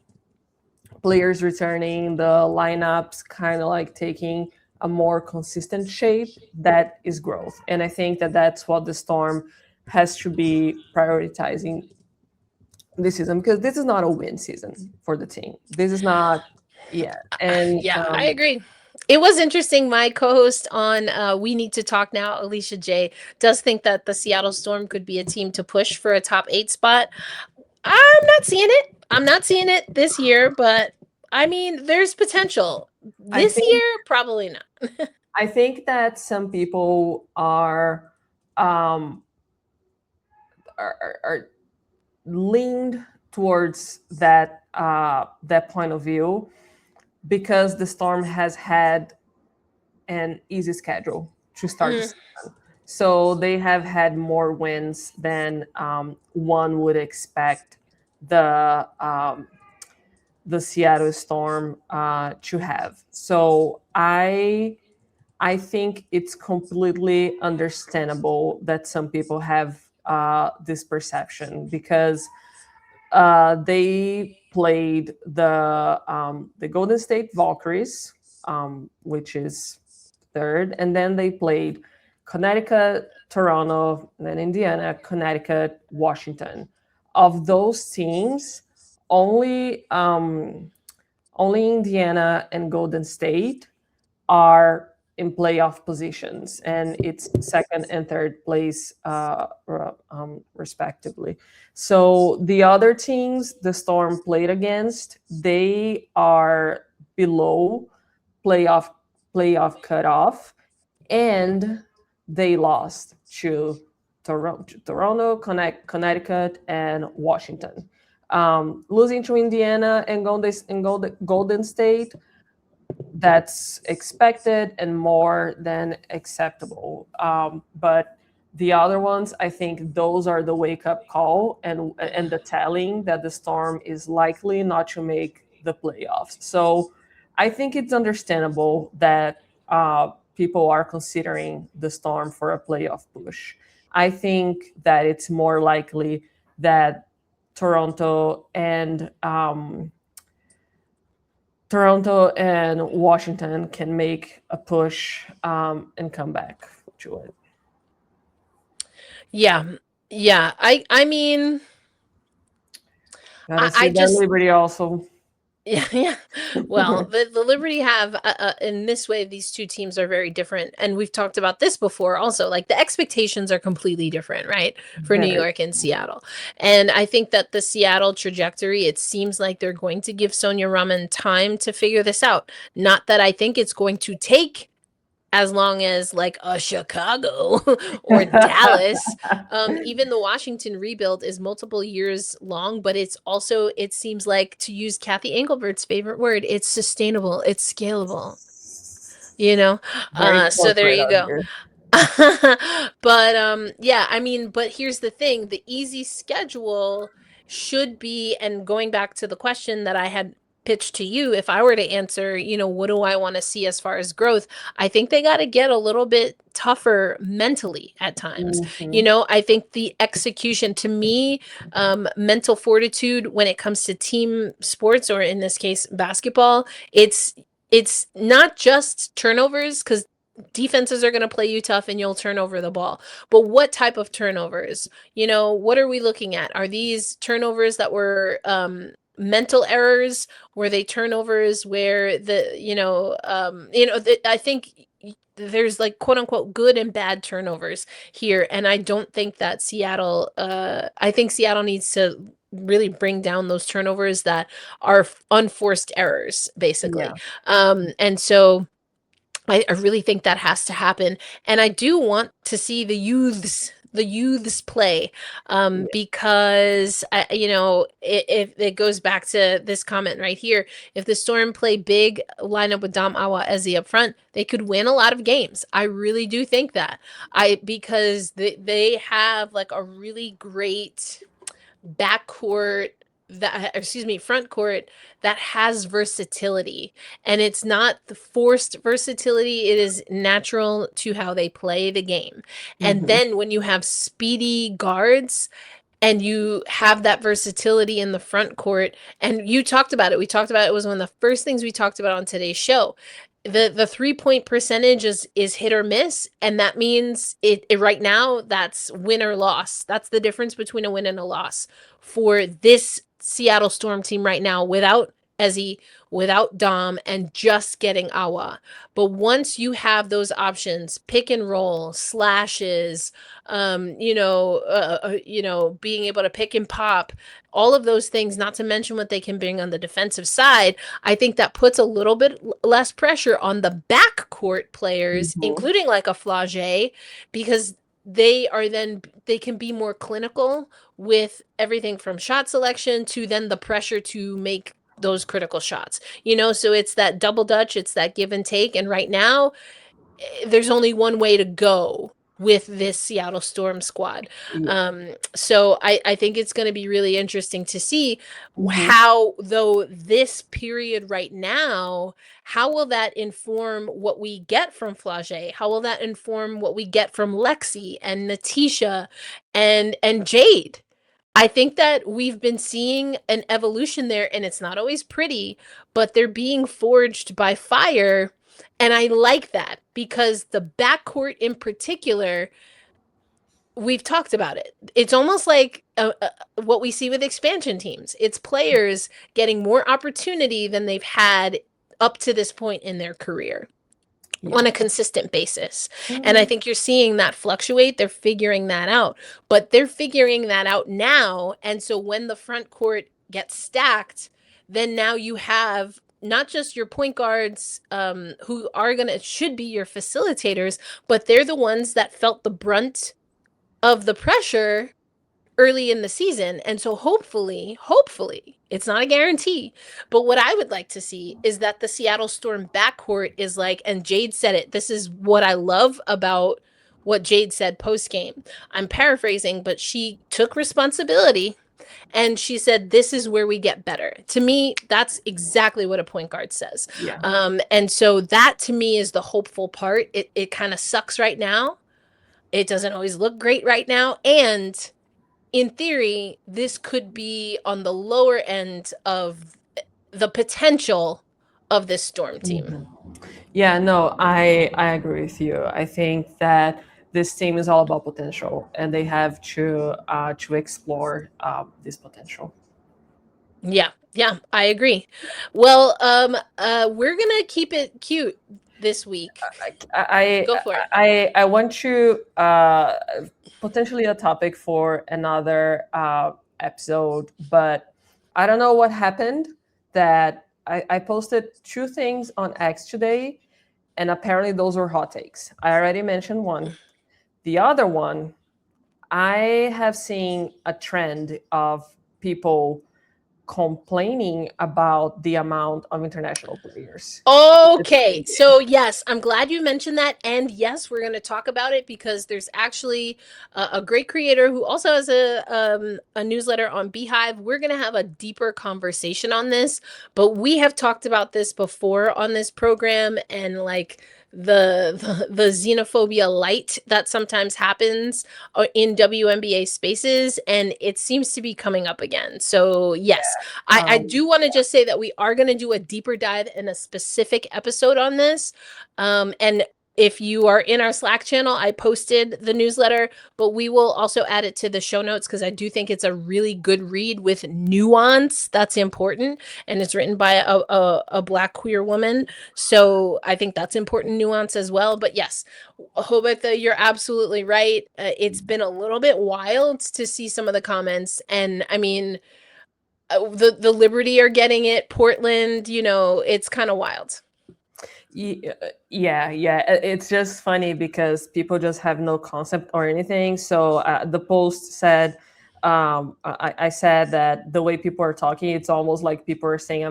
players returning, the lineups kind of like taking a more consistent shape, that is growth. And I think that that's what the Storm has to be prioritizing this season because this is not a win season for the team. This is not, yeah. And Yeah, I agree. It was interesting. My co-host on We Need to Talk Now, Alicia J, does think that the Seattle Storm could be a team to push for a top 8 spot. I'm not seeing it. I'm not seeing it this year, but I mean, there's potential. I This think year, probably not. I think that some people um, are leaned towards that point of view because the Storm has had an easy schedule to start the Mm, season. So they have had more wins than one would expect the the Seattle Storm to have. So I think it's completely understandable that some people have this perception because they played the Golden State Valkyries, which is third, and then they played Connecticut, Toronto, then Indiana, Connecticut, Washington. Of those teams, only only Indiana and Golden State are in playoff positions, and it's second and third place, respectively. So the other teams the Storm played against, they are below playoff cutoff, and they lost to Toronto, Connecticut, and Washington. Losing to Indiana and Golden State, that's expected and more than acceptable. But the other ones, I think those are the wake up call and the telling that the Storm is likely not to make the playoffs. So I think it's understandable that people are considering the Storm for a playoff push. I think that it's more likely that Toronto and Washington can make a push and come back to it. yeah, yeah. I mean, Gotta I see that just Liberty also. Yeah, yeah. Well, the Liberty have in this way, these two teams are very different, and we've talked about this before. Also, like the expectations are completely different, right, for New Very. York and Seattle. And I think that the Seattle trajectory, it seems like they're going to give Sonia Raman time to figure this out. Not that I think it's going to take as long as like a Chicago or Dallas. Even the Washington rebuild is multiple years long, but it's also, it seems like, to use Kathy Engelbert's favorite word, it's sustainable, it's scalable, you know? Very So there corporate you out go. here. But yeah, I mean, but here's the thing, the easy schedule should be, and going back to the question that I had pitched to you, if I were to answer, what do I want to see as far as growth? I think they got to get a little bit tougher mentally at times. Mhm. I think the execution, to me, mental fortitude when it comes to team sports, or in this case basketball, it's not just turnovers, because defenses are going to play you tough and you'll turn over the ball. But what type of turnovers? What are we looking at? Are these turnovers that were mental errors? Were they turnovers where I think there's like quote unquote good and bad turnovers here, and I don't think that I think Seattle needs to really bring down those turnovers that are unforced errors, basically. Yeah. And so I really think that has to happen. And I do want to see the youths play, Yeah. because it goes back to this comment right here. If the Storm play big, line up with Dom Awa Ezzy up front, they could win a lot of games. I really do think that. Because they have like a really great backcourt, front court, that has versatility, and it's not the forced versatility, it is natural to how they play the game. And Mhm. then when you have speedy guards and you have that versatility in the front court, and you talked about it, it was one of the first things we talked about on today's show. The 3-point percentage is hit or miss, and that means it right now, that's win or loss. That's the difference between a win and a loss for this Seattle Storm team right now, without Ezzy, without Dom, and just getting Awa. But once you have those options, pick and roll, slashes, being able to pick and pop, all of those things, not to mention what they can bring on the defensive side, I think that puts a little bit less pressure on the backcourt players, Mhm. including like a Flau'jae, because they can be more clinical with everything from shot selection to then the pressure to make those critical shots. So it's that double dutch, it's that give and take. And right now, there's only one way to go with this Seattle Storm squad. Yeah. So I think it's going to be really interesting to see Mhm. how, though, this period right now, how will that inform what we get from Flau'jae? How will that inform what we get from Lexi and Natisha and Jade? I think that we've been seeing an evolution there, and it's not always pretty, but they're being forged by fire. And I like that, because the backcourt in particular, we've talked about it. It's almost like what we see with expansion teams. It's players getting more opportunity than they've had up to this point in their career Yeah. on a consistent basis. And I Mhm. think you're seeing that fluctuate. They're figuring that out, but they're figuring that out now. And so when the front court gets stacked, then now you have not just your point guards, who are should be your facilitators, but they're the ones that felt the brunt of the pressure early in the season. And so hopefully, it's not a guarantee, but what I would like to see is that the Seattle Storm backcourt is like, and Jade said it, this is what I love about what Jade said post game. I'm paraphrasing, but she took responsibility and she said, this is where we get better. To me, that's exactly what a point guard says. Yeah. And so that to me is the hopeful part. It kind of sucks right now. It doesn't always look great right now. And in theory, this could be on the lower end of the potential of this Storm team. Mhm. Yeah, no, I agree with you. I think that this team is all about potential, and they have to explore this potential. Yeah, yeah, I agree. Well, we're gonna keep it cute this week. I Go for it. I want to potentially a topic for another episode, but I don't know what happened. That I posted two things on X today, and apparently those were hot takes. I already mentioned one. The other one, I have seen a trend of people complaining about the amount of international players. Okay, so yes, I'm glad you mentioned that, and yes, we're going to talk about it because there's actually a great creator who also has a newsletter on Beehive. We're going to have a deeper conversation on this, but we have talked about this before on this program, and like the xenophobia light that sometimes happens in WNBA spaces, and it seems to be coming up again. So yes, I do want to just say that we are going to do a deeper dive in a specific episode on this. And if you are in our Slack channel, I posted the newsletter, but we will also add it to the show notes because I do think it's a really good read with nuance. That's important. And it's written by a Black queer woman. So I think that's important nuance as well. But yes, Roberta, you're absolutely right. It's been a little bit wild to see some of the comments. And I mean, the Liberty are getting it. Portland, it's kind of wild. Yeah. It's just funny because people just have no concept or anything. So the post said, I said that the way people are talking, it's almost like people are saying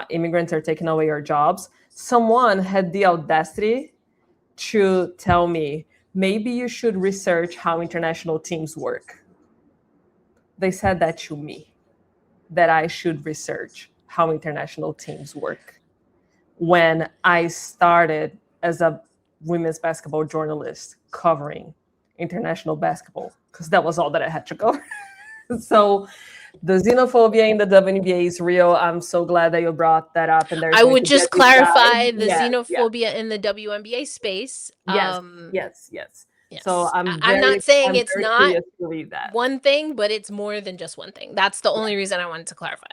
immigrants are taking away our jobs. Someone had the audacity to tell me, maybe you should research how international teams work. They said that to me, that I should research how international teams work when I started as a women's basketball journalist covering international basketball, because that was all that I had to cover. So the xenophobia in the WNBA is real. I'm so glad that you brought that up. And there's I going would to be a just deep dive. clarify the Yeah. xenophobia in the WNBA space. Yes. So Yes. I'm not saying I'm it's very not curious to read that. one thing, but it's more than just one thing. That's the only reason I wanted to clarify.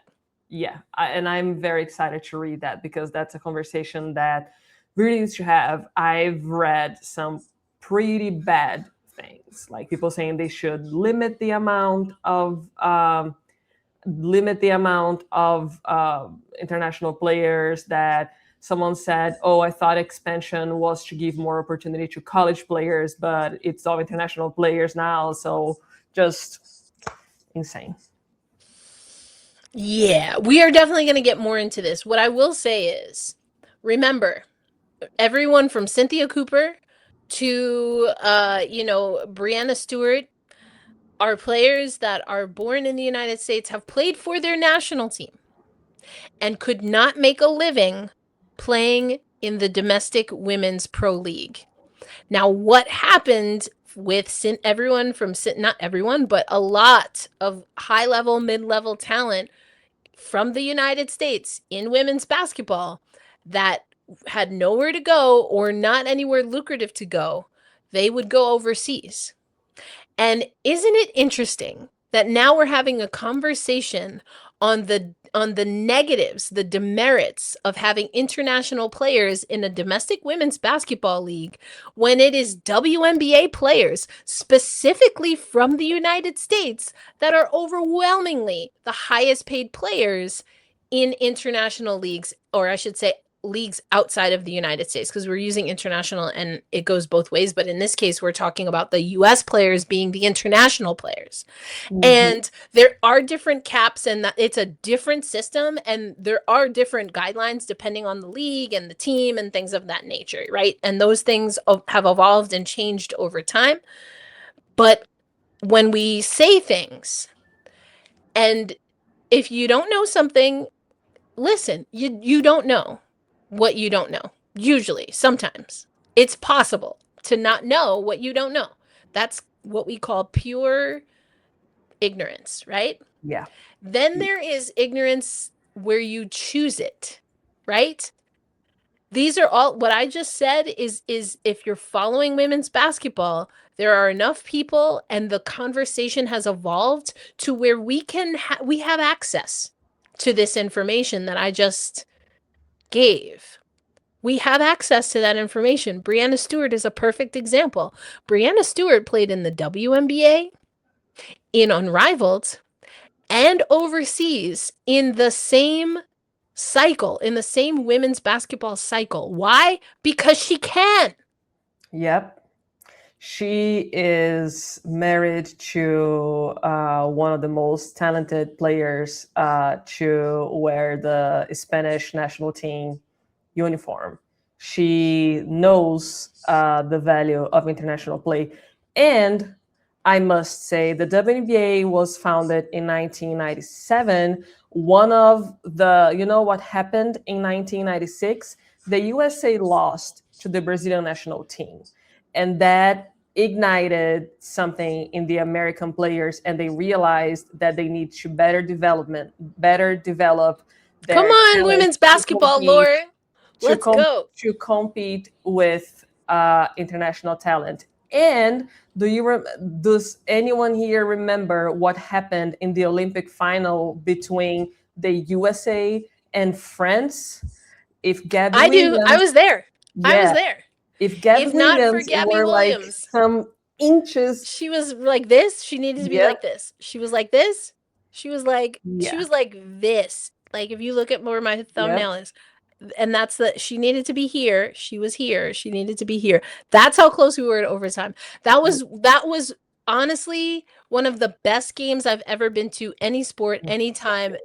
Yeah, and I'm very excited to read that because that's a conversation that really needs to have. I've read some pretty bad things, like people saying they should limit the amount of international players. That someone said, "Oh, I thought expansion was to give more opportunity to college players, but it's all international players now." So just insane. Yeah, we are definitely going to get more into this. What I will say is, remember, everyone from Cynthia Cooper to Brianna Stewart are players that are born in the United States, have played for their national team, and could not make a living playing in the domestic women's pro league. Now, what happened with everyone from not everyone, but a lot of high level, mid level talent from the United States in women's basketball that had nowhere to go or not anywhere lucrative to go, they would go overseas. And isn't it interesting that now we're having a conversation on the negatives, the demerits of having international players in a domestic women's basketball league when it is WNBA players specifically from the United States that are overwhelmingly the highest paid players in international leagues, or I should say leagues outside of the United States, because we're using international and it goes both ways. But in this case, we're talking about the US players being the international players. Mm-hmm. And there are different caps, and it's a different system, and there are different guidelines depending on the league and the team and things of that nature, right? And those things have evolved and changed over time. But when we say things, and if you don't know something, listen, you don't know what you don't know. Usually, sometimes it's possible to not know what you don't know. That's what we call pure ignorance, right? Yeah. Then there is ignorance where you choose it, right? These are all what I just said is if you're following women's basketball, there are enough people and the conversation has evolved to where we have access to this information that I just gave. We have access to that information. Breanna Stewart is a perfect example. Breanna Stewart played in the WNBA, in Unrivaled, and overseas in the same cycle, in the same women's basketball cycle. Why? Because she can. Yep. She is married to one of the most talented players to wear the Spanish national team uniform. She knows the value of international play. And I must say, the WNBA was founded in 1997. One of the, you know what happened in 1996? The USA lost to the Brazilian national team. And that ignited something in the American players, and they realized that they need to better develop Come their on, talent women's basketball, Laura. Let's go. to compete with international talent. And does anyone here remember what happened in the Olympic final between the USA and France? If Gabby I do. I Williams, was there. I was yeah, there. if Gabby If not for Williams Gabby were like Williams, some inches, she was like this. She needed to be yep, like this. She was like this. She was like yeah, this. Like if you look at where my thumbnail yep, is, and that's the she needed to be here. She was here. She needed to be here. That's how close we were at overtime. That was honestly one of the best games I've ever been to, any sport, anytime.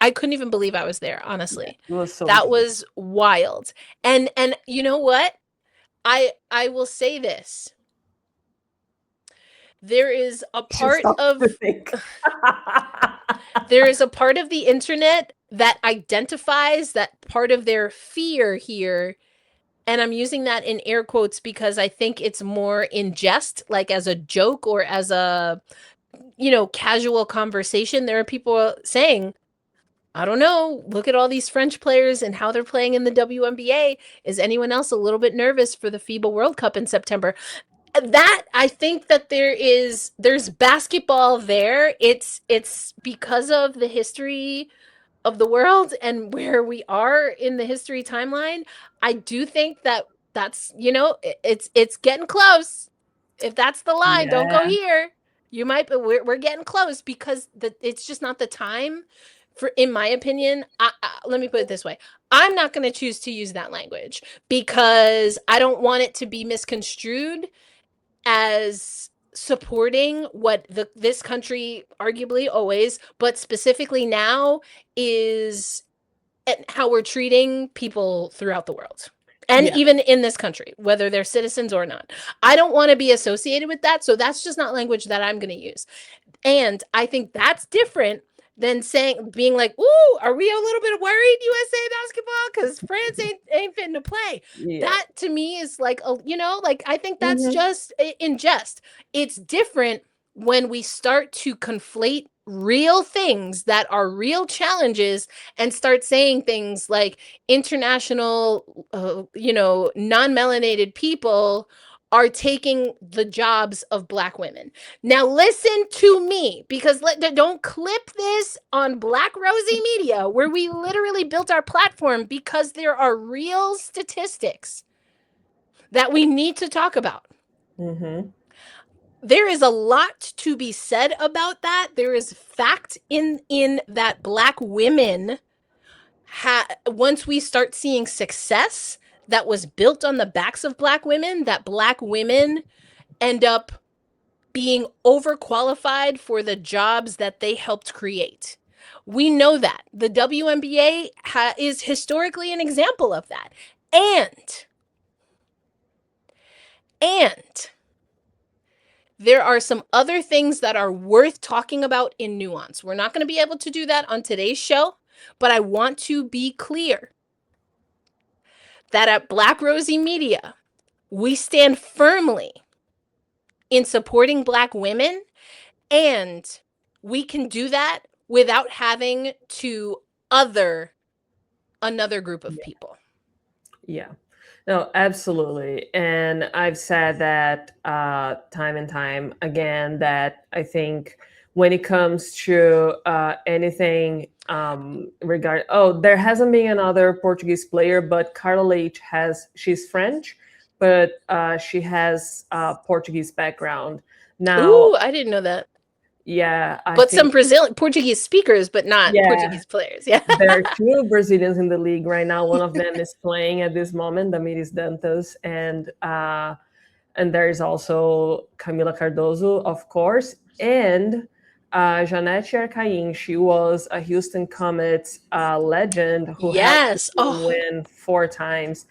I couldn't even believe I was there, honestly. it was so That good. was wild. And you know what? I will say this. There is a Should part stop to of think. there is a part of the internet that identifies that part of their fear here, and I'm using that in air quotes because I think it's more in jest, like as a joke or as a casual conversation. There are people saying, I don't know, look at all these French players and how they're playing in the WNBA. Is anyone else a little bit nervous for the FIBA World Cup in September? That I think that there's basketball there. It's because of the history of the world and where we are in the history timeline. I do think that that's it's getting close. If that's the line, don't go Yeah, here. You might, but we're getting close because it's just not the time for, in my opinion. Let me put it this way: I'm not going to choose to use that language because I don't want it to be misconstrued as supporting what this country arguably always, but specifically now, is how we're treating people throughout the world. And yeah, even in this country, whether they're citizens or not. I don't want to be associated with that. So that's just not language that I'm going to use. And I think that's different than being like, "Ooh, are we a little bit worried, USA basketball, because France ain't fitting to play?" yeah. That to me is like like I think that's Hmm. just in jest. It's different when we start to conflate real things that are real challenges and start saying things like international, non-melanated people are taking the jobs of Black women. Now listen to me, because don't clip this on Black Rosie Media, where we literally built our platform because there are real statistics that we need to talk about. Hmm. There is a lot to be said about that. There is fact in that Black women, once we start seeing success that was built on the backs of Black women, that Black women end up being overqualified for the jobs that they helped create. We know that. The WNBA is historically an example of that. And there are some other things that are worth talking about in nuance. We're not going to be able to do that on today's show, but I want to be clear that at Black Rosie Media, we stand firmly in supporting Black women, and we can do that without having to other another group of people. Yeah. No, absolutely. And I've said that time and time again that I think when it comes to anything regard, oh, there hasn't been another Portuguese player, but Carla H she's French, but she has a Portuguese background. Now, Ooh, I didn't know that. yeah, I But some think, Brazilian Portuguese speakers, but not yeah, Portuguese players. Yeah. there are two Brazilians in the league right now. One of them is playing at this moment, Damiris Dantas, and there is also Camilla Cardozo, of course, and Janete Arcaim. She was a Houston Comets legend who helped the Yes. team Oh, win 4 times.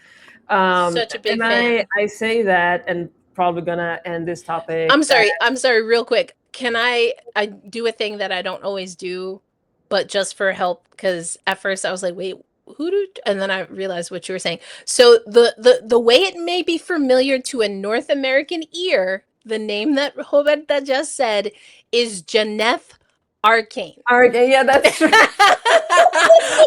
such a big And fan. I say that, and probably gonna end this topic. I'm That sorry. I'm sorry. Real quick, can I do a thing that I don't always do, but just for help? Because at first I was like, wait, who do? And then I realized what you were saying. So the way it may be familiar to a North American ear, the name that Roberta just said is Janeth Arcane. all right, yeah, that's true.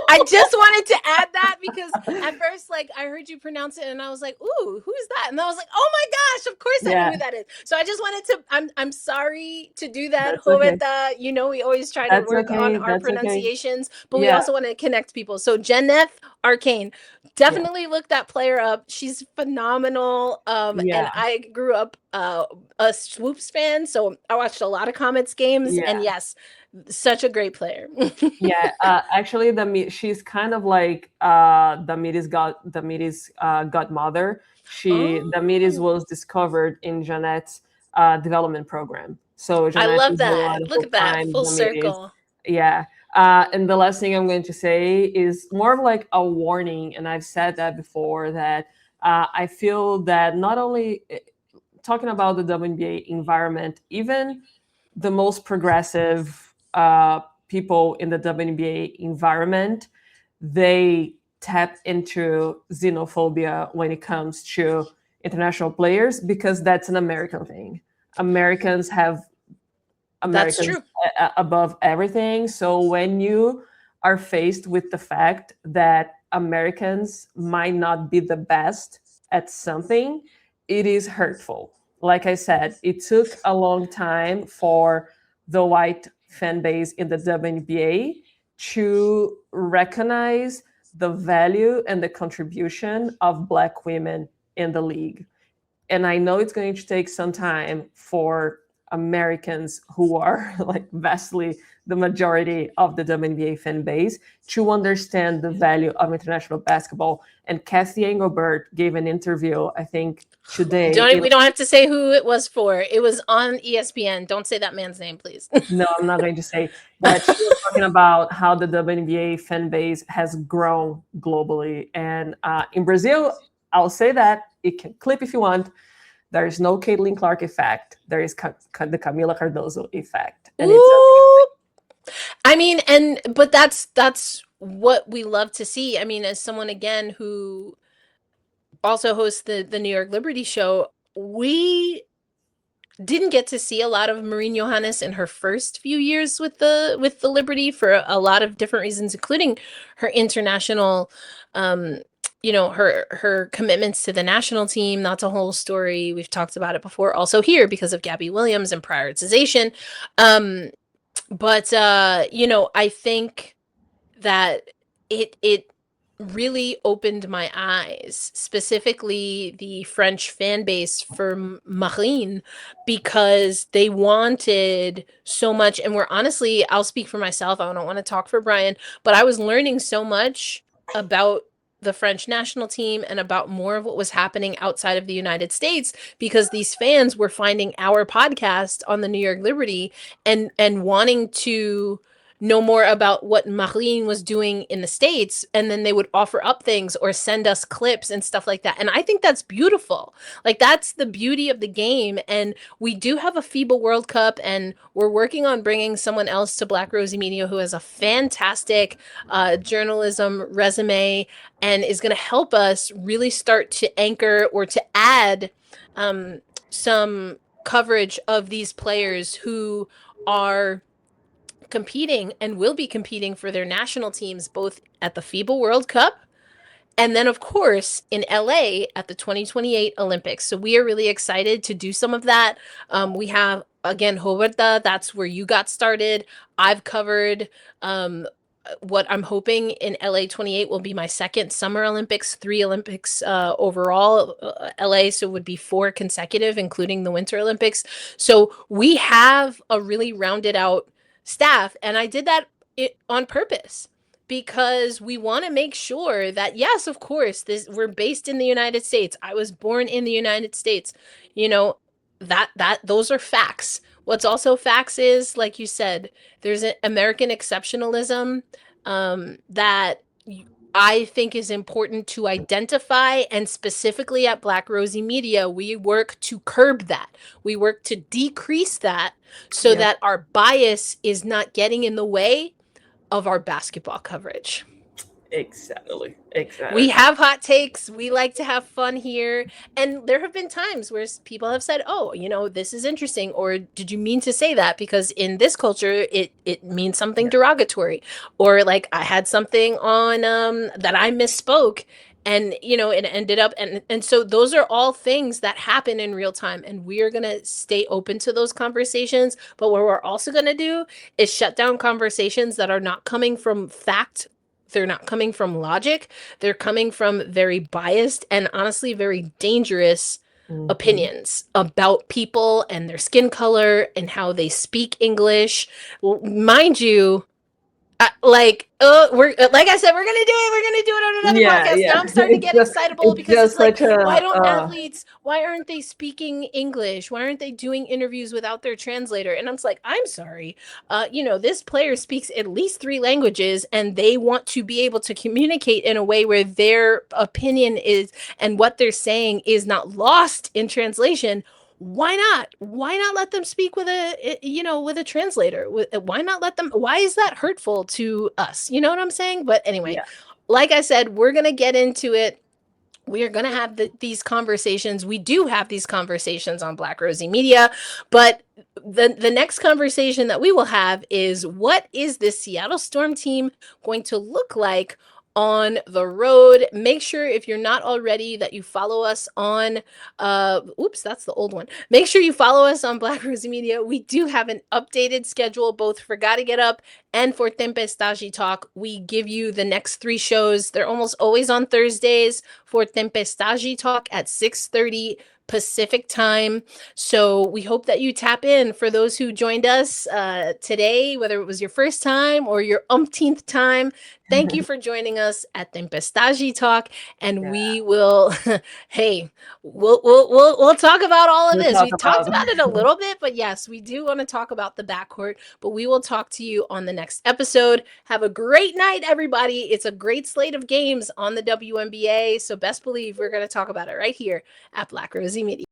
I just wanted to add that because at first, like, I heard you pronounce it and I was like, ooh, who's that? And I was like, oh my gosh, of course I know Yeah, who that is. So I just wanted to, I'm sorry to do that, that's okay. Roberta. You know, we always try to That's work on okay. our That's okay. pronunciations, but we Yeah, also want to connect people. So Jeneth Arcane, yeah, definitely look that player up. She's phenomenal. And yeah, I grew up a Swoops fan, so I watched a lot of Comets games, yeah. and yes, such a great player. Yeah, actually, she's kind of like Damiris' godmother. Damiris Oh, was discovered in Jeanette's development program. So I Jeanette love is the that. one Look who at that finds full Damiris. circle. Yeah. And the last thing I'm going to say is more of like a warning, and I've said that before, that I feel that not only talking about the WNBA environment, even the most progressive people in the WNBA environment, they tap into xenophobia when it comes to international players because that's an American thing. Americans have That's Americans true. above everything. So when you are faced with the fact that Americans might not be the best at something, it is hurtful. Like I said, it took a long time for the white fan base in the WNBA to recognize the value and the contribution of Black women in the league. And I know it's going to take some time for Americans who are like vastly the majority of the WNBA fan base to understand the value of international basketball. And Kathy Engelbert gave an interview, I think, today. We don't have to say who it was for. It was on ESPN. Don't say that man's name, please. No, I'm not going to say, but she was talking about how the WNBA fan base has grown globally. And in Brazil, I'll say that it can clip if you want. There is no Caitlin Clark effect. There is the Camila Cardozo effect, and it's Ooh. I mean, but that's what we love to see. I mean, as someone again who also hosts the New York Liberty show, we didn't get to see a lot of Marine Johannes in her first few years with the Liberty for a lot of different reasons, including her international, her commitments to the national team. That's a whole story. We've talked about it before, also here because of Gabby Williams and prioritization. But I think that it really opened my eyes, specifically the French fan base for Marine, because they wanted so much. And we're honestly, I'll speak for myself. I don't want to talk for Brian, but I was learning so much about the French national team and about more of what was happening outside of the United States because these fans were finding our podcast on the New York Liberty and wanting to know more about what Marine was doing in the States, and then they would offer up things or send us clips and stuff like that. And I think that's beautiful. Like, that's the beauty of the game. And we do have a FIBA World Cup, and we're working on bringing someone else to Black Rosie Media who has a fantastic journalism resume and is going to help us really start to anchor or to add some coverage of these players who are competing and will be competing for their national teams both at the FIBA World Cup And then, of course, in LA at the 2028 Olympics. So we are really excited to do some of that. We have, again, Roberta, that's where you got started. I've covered what I'm hoping in LA 28 will be my second Summer Olympics, 3 Olympics overall, LA. So it would be 4 consecutive, including the Winter Olympics. So we have a really rounded out staff. And I did that on purpose, because we want to make sure that, yes, of course, we're based in the United States. I was born in the United States. You know, that those are facts. What's also facts is, like you said, there's an American exceptionalism that I think is important to identify, and specifically at Black Rosie Media, we work to curb that. We work to decrease that so that our bias is not getting in the way of our basketball coverage. Exactly. We have hot takes. We like to have fun here. And there have been times where people have said, oh, you know, this is interesting. Or did you mean to say that? Because in this culture, it means something derogatory. Or like I had something on that I misspoke, and you know, it ended up, and so those are all things that happen in real time, and we are going to stay open to those conversations. But what we're also going to do is shut down conversations that are not coming from fact. They're not coming from logic. They're coming from very biased and honestly very dangerous opinions about people and their skin color and how they speak English. Well, mind you, we're like I said, we're gonna do it. We're gonna do it on another podcast. Now I'm starting to get excitable because it's like, why don't athletes? Why aren't they speaking English? Why aren't they doing interviews without their translator? And I'm like, I'm sorry. You know, this player speaks at least 3 languages, and they want to be able to communicate in a way where their opinion is and what they're saying is not lost in translation. Why not let them speak with a translator? Why not let them? Why is that hurtful to us? You know what I'm saying? But anyway, like I said, we're going to get into it. We are going to have these conversations. We do have these conversations on Black Rosie Media, but the next conversation that we will have is, what is this Seattle Storm team going to look like on the road? Make sure, if you're not already, that you follow us on that's the old one. Make sure you follow us on Black Rosie Media. We do have an updated schedule both for Gotta Get Up and for Tempestade Talk. We give you the next 3 shows. They're almost always on Thursdays for Tempestade Talk at 6:30 Pacific time. So we hope that you tap in. For those who joined us today, whether it was your first time or your umpteenth time, thank you for joining us at Tempestade Talk, and we will we'll talk about all of this. We talked about it a little bit, but yes, we do want to talk about the backcourt, but we will talk to you on the next episode. Have a great night, everybody. It's a great slate of games on the WNBA, so best believe we're going to talk about it right here at Black Rosie Media.